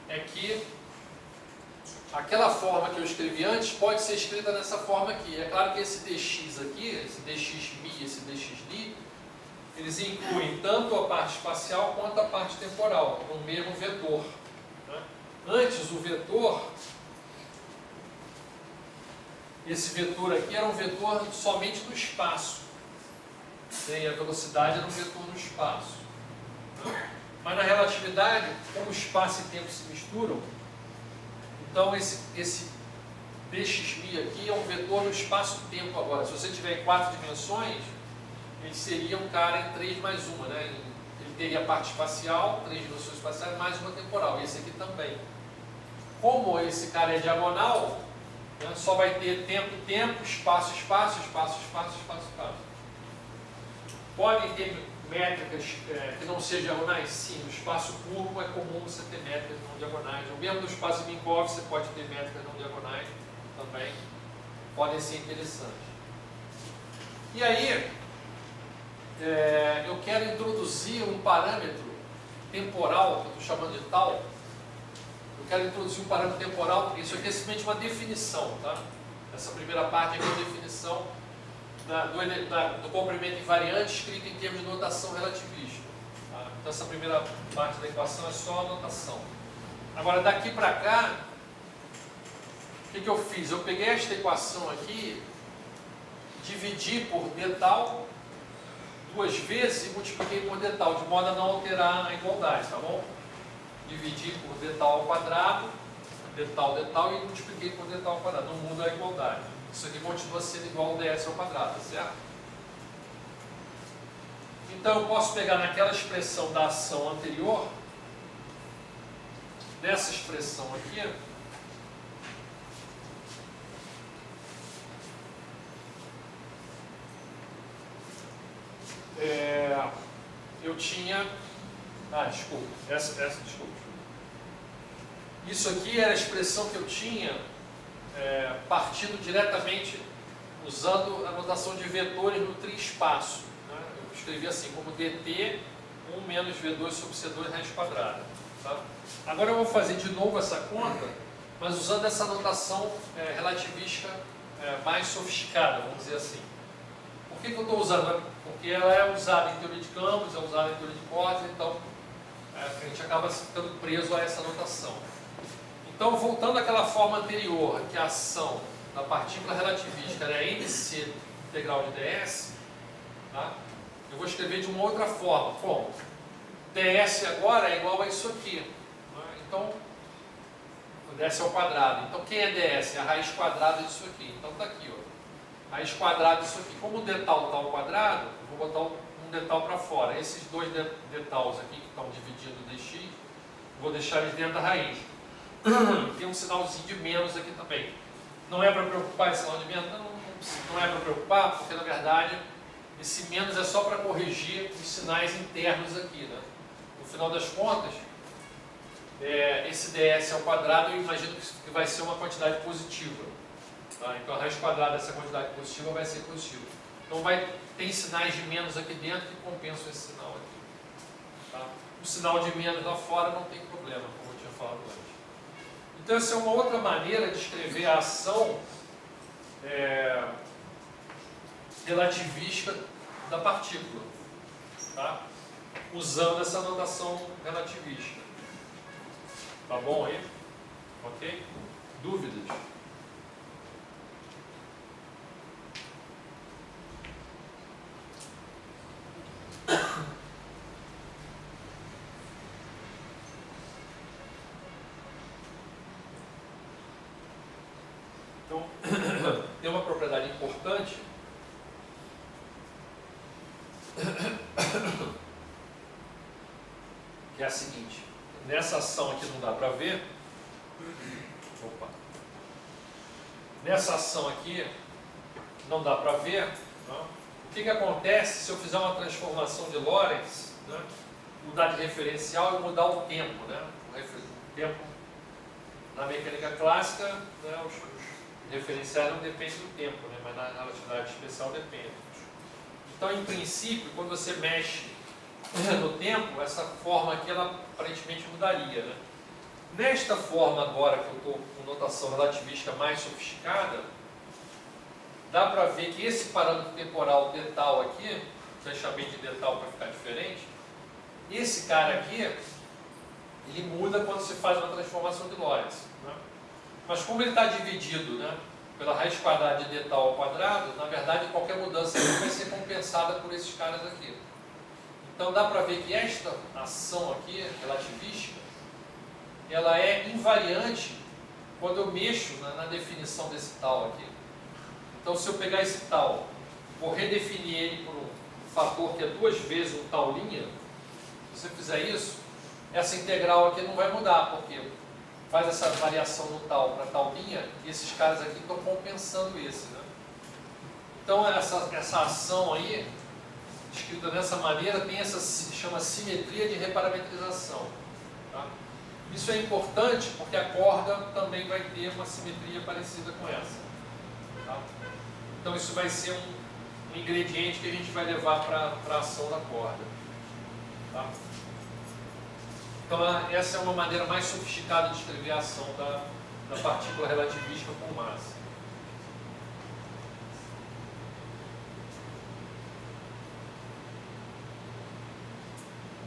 é que aquela forma que eu escrevi antes pode ser escrita dessa forma aqui. É claro que esse dx aqui, esse dxmi e esse dxd, eles incluem tanto a parte espacial quanto a parte temporal, no mesmo vetor, né? Antes, o vetor, esse vetor aqui era um vetor somente no espaço, e a velocidade era um vetor no espaço, né? Mas na relatividade, como espaço e tempo se misturam, então esse dxmi aqui é um vetor no espaço-tempo agora. Se você tiver em 4 dimensões, ele seria um cara em 3 mais uma, né? Ele teria a parte espacial, 3 dimensões espaciais, mais uma temporal. E esse aqui também. Como esse cara é diagonal, né, só vai ter tempo, tempo, espaço, espaço, espaço, espaço, espaço, espaço. Podem ter métricas que não sejam diagonais? Sim, no espaço curvo é comum você ter métricas não diagonais. Ou mesmo no espaço Minkov você pode ter métricas não diagonais também. Podem ser interessantes. E aí, eu quero introduzir um parâmetro temporal, que eu estou chamando de tal. Eu quero introduzir um parâmetro temporal, porque isso aqui é simplesmente uma definição, tá? Essa primeira parte aqui é a definição do comprimento invariante escrito em termos de notação relativista. Tá? Então essa primeira parte da equação é só a notação. Agora daqui para cá, o que eu fiz? Eu peguei esta equação aqui, dividi por d tal 2 vezes e multipliquei por d tal, de modo a não alterar a igualdade, tá bom? Dividi por d tal ao quadrado, d tal e multipliquei por d tal ao quadrado, não muda a igualdade. Isso aqui continua sendo igual ao ds ao quadrado, certo? Então eu posso pegar naquela expressão da ação anterior, nessa expressão aqui, eu tinha... desculpa. Desculpa. Isso aqui era a expressão que eu tinha partindo diretamente usando a notação de vetores no tri-espaço. Né? Eu escrevi assim, como dt 1 menos v2 sobre c2 raiz quadrada. Tá? Agora eu vou fazer de novo essa conta, mas usando essa notação relativística mais sofisticada, vamos dizer assim. Por que eu estou usando? Porque ela é usada em teoria de campos, é usada em teoria de cordas, então a gente acaba ficando preso a essa notação. Então, voltando àquela forma anterior, que a ação da partícula relativística era nc integral de ds, tá? Eu vou escrever de uma outra forma. Como? ds agora é igual a isso aqui. Tá? Então, o ds ao quadrado. Então, quem é ds? É a raiz quadrada disso aqui. Então, está aqui, ó. Raiz quadrada disso aqui. Como o d tal está ao quadrado, eu vou botar um d tal para fora. Esses dois d tals aqui, que estão dividindo o dx, vou deixar eles dentro da raiz. Tem um sinalzinho de menos aqui também. Não é para preocupar esse sinal de menos? Não é para preocupar, porque na verdade esse menos é só para corrigir os sinais internos aqui, né? No final das contas, esse ds ao quadrado eu imagino que vai ser uma quantidade positiva. Tá? Então a raiz quadrada dessa quantidade positiva vai ser positiva. Então tem sinais de menos aqui dentro que compensam esse sinal aqui. Tá? O sinal de menos lá fora não tem problema, como eu tinha falado antes. Então essa é uma outra maneira de escrever a ação relativística da partícula, tá? Usando essa notação relativística. Tá bom aí? Ok? Dúvidas? Então, tem uma propriedade importante que é a seguinte: nessa ação aqui não dá para ver. Opa. nessa ação aqui, não dá para ver, né? O que acontece se eu fizer uma transformação de Lorentz, né? Mudar de referencial e mudar o tempo, né? O tempo na mecânica clássica, né? Os referenciais não dependem do tempo, né? Mas na relatividade especial depende. Então, em princípio, quando você mexe no tempo, essa forma aqui ela aparentemente mudaria, né? Nesta forma agora que eu estou com notação relativística mais sofisticada, dá para ver que esse parâmetro temporal detal aqui, que eu chamei de detal para ficar diferente, esse cara aqui, ele muda quando se faz uma transformação de Lorentz, né? Mas como ele está dividido, né, pela raiz quadrada de detal ao quadrado, na verdade qualquer mudança aqui vai ser compensada por esses caras aqui. Então dá para ver que esta ação aqui, relativística, ela é invariante quando eu mexo na definição desse tal aqui. Então se eu pegar esse tal, vou redefinir ele por um fator que é 2 vezes um tal linha, se você fizer isso, essa integral aqui não vai mudar, porque faz essa variação no tal para tal linha, e esses caras aqui estão compensando esse, né? Então essa ação aí, escrita dessa maneira, tem essa, se chama simetria de reparametrização, tá? Isso é importante porque a corda também vai ter uma simetria parecida com essa, tá? Então isso vai ser um ingrediente que a gente vai levar para a ação da corda, tá? Então essa é uma maneira mais sofisticada de descrever a ação da partícula relativística com massa.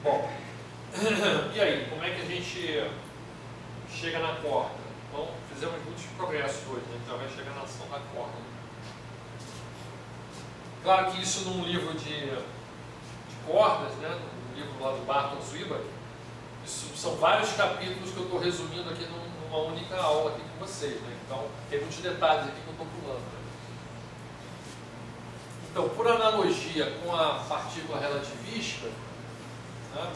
Bom, e aí, como é que a gente chega na corda? Então, fizemos muitos progressos hoje, né? A gente já vai chegar na ação da corda. Claro que isso num livro de cordas, né? No livro lá do Barton Zwiebach, isso são vários capítulos que eu estou resumindo aqui numa única aula aqui com vocês, né? Então, tem muitos detalhes aqui que eu estou pulando, né? Então, por analogia com a partícula relativística, né,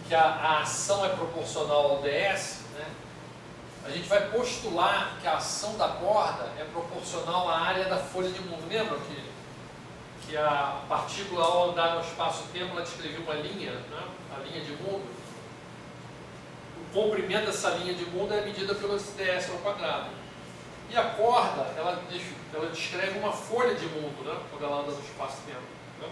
que a ação é proporcional ao ds, né, a gente vai postular que a ação da corda é proporcional à área da folha de mundo. Lembra que a partícula, ao andar no espaço-tempo, ela descreveu uma linha, né, a linha de mundo? O comprimento dessa linha de mundo é medida pelo ds ao quadrado. E a corda, ela descreve uma folha de mundo, né, quando ela anda no espaço-tempo. Né?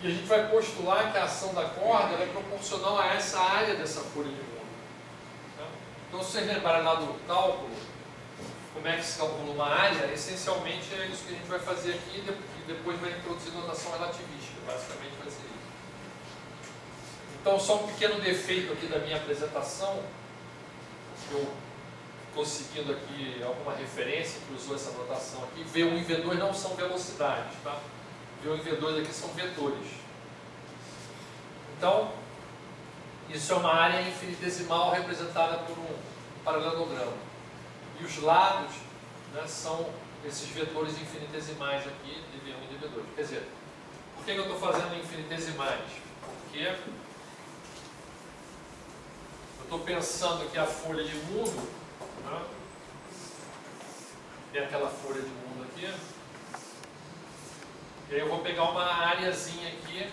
E a gente vai postular que a ação da corda ela é proporcional a essa área dessa folha de mundo. Né? Então, se vocês lembrarem lá do cálculo, como é que se calcula uma área, essencialmente é isso que a gente vai fazer aqui e depois vai introduzir notação relativística. Basicamente vai ser isso. Então, só um pequeno defeito aqui da minha apresentação, eu estou seguindo aqui alguma referência que usou essa notação aqui. V1 e V2 não são velocidades, tá? V1 e V2 aqui são vetores. Então, isso é uma área infinitesimal representada por um paralelogramo. E os lados, né, são esses vetores infinitesimais aqui, de V1 e de V2. Quer dizer, por que eu estou fazendo infinitesimais? Porque eu estou pensando que a folha de mundo, né, é aquela folha de mundo aqui, e aí eu vou pegar uma areazinha aqui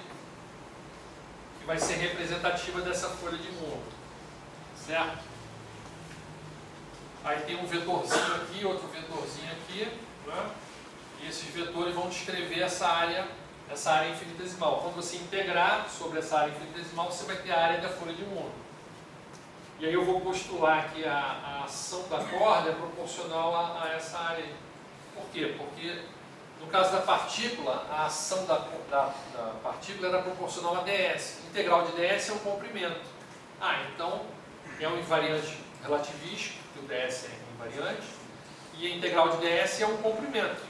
que vai ser representativa dessa folha de mundo, certo? Aí tem um vetorzinho aqui, outro vetorzinho aqui, né? E esses vetores vão descrever essa área infinitesimal. Quando você integrar sobre essa área infinitesimal, você vai ter a área da folha de mundo. E aí eu vou postular que a ação da corda é proporcional a essa área. Por quê? Porque no caso da partícula, a ação da partícula era proporcional a ds. Integral de ds é um comprimento. Então é um invariante relativístico, que o ds é invariante, e a integral de ds é um comprimento.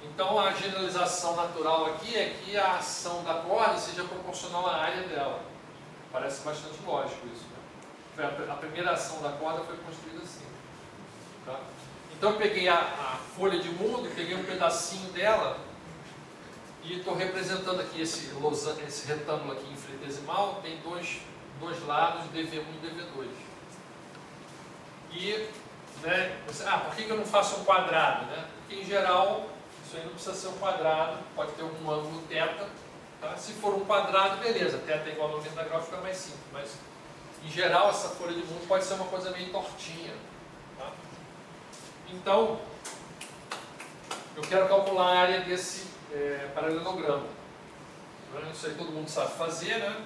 Então a generalização natural aqui é que a ação da corda seja proporcional à área dela. Parece bastante lógico isso, né? A primeira ação da corda foi construída assim. Tá? Então eu peguei a folha de mundo, peguei um pedacinho dela e estou representando aqui esse retângulo aqui infinitesimal, tem dois lados, dV1 e dV2. E né? Por que eu não faço um quadrado? Né? Porque em geral, isso aí não precisa ser um quadrado, pode ter algum ângulo θ. Tá? Se for um quadrado, beleza, θ é igual a 90 graus, fica mais simples. Mas em geral, essa folha de mundo pode ser uma coisa meio tortinha. Tá? Então, eu quero calcular a área desse paralelogramo. Isso aí todo mundo sabe fazer, né?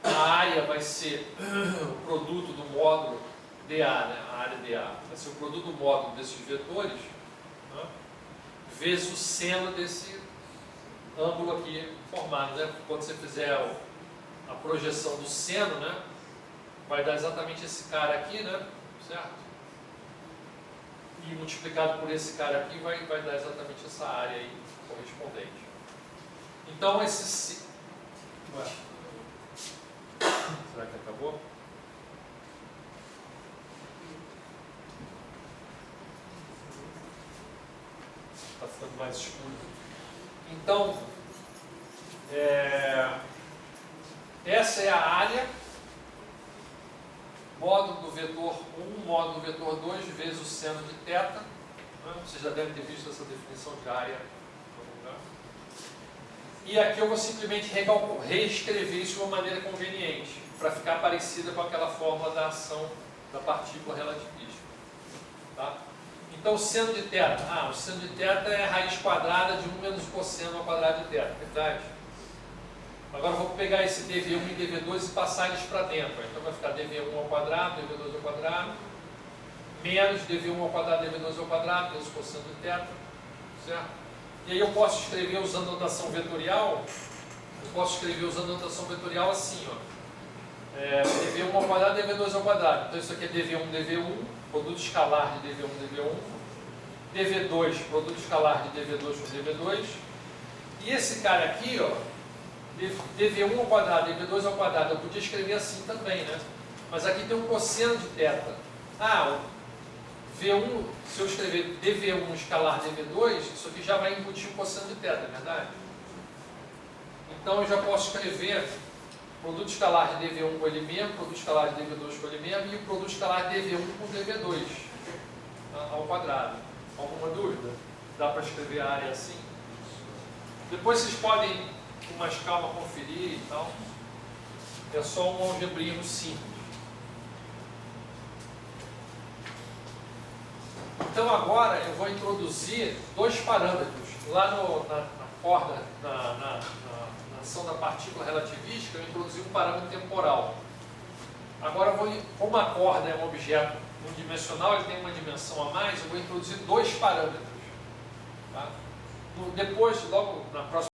A área vai ser o produto do módulo dA, né? A área dA vai ser o produto do módulo desses vetores, né? Vezes o seno desse ângulo aqui formado, né? Quando você fizer a projeção do seno, né? Vai dar exatamente esse cara aqui, né? Certo? E multiplicado por esse cara aqui vai dar exatamente essa área aí correspondente. Então esse... Ué. Será que acabou? Está ficando mais escuro. Então, essa é a área, módulo do vetor 1, módulo do vetor 2, vezes o seno de θ. Né? Vocês já devem ter visto essa definição de área em algum lugar. E aqui eu vou simplesmente reescrever isso de uma maneira conveniente, para ficar parecida com aquela fórmula da ação da partícula relativística. Tá? Então o seno de θ, o seno de θ é a raiz quadrada de 1 menos o cosseno ao quadrado de θ, verdade? Agora eu vou pegar esse dV1 e dV2 e passar eles para dentro. Então vai ficar dV1 ao quadrado, dV2 ao quadrado, menos dV1 ao quadrado, dV2 ao quadrado, menos o cosseno de θ, certo? E aí eu posso escrever usando notação vetorial, assim, ó. dV1 ao quadrado, dV2 ao quadrado. Então isso aqui é dV1, dV1, produto escalar de dV1, dV1, dV2, produto escalar de dV2 com dV2, e esse cara aqui, ó, dV1 ao quadrado, dV2 ao quadrado, eu podia escrever assim também, né? Mas aqui tem um cosseno de θ. V1, se eu escrever dV1 escalar dV2, isso aqui já vai embutir o cosseno de θ, é verdade? Então eu já posso escrever produto escalar de dV1 com ele mesmo, produto escalar de dV2 com ele mesmo e o produto escalar de dV1 com dV2 ao quadrado. Alguma dúvida? Dá para escrever a área assim? Depois vocês podem, com mais calma, conferir e tal. É só um algebrismo simples. Então agora eu vou introduzir dois parâmetros. Lá na corda, na ação da partícula relativística, eu introduzi um parâmetro temporal. Agora, como a corda é um objeto unidimensional, ele tem uma dimensão a mais, eu vou introduzir dois parâmetros. Tá? Depois, logo na próxima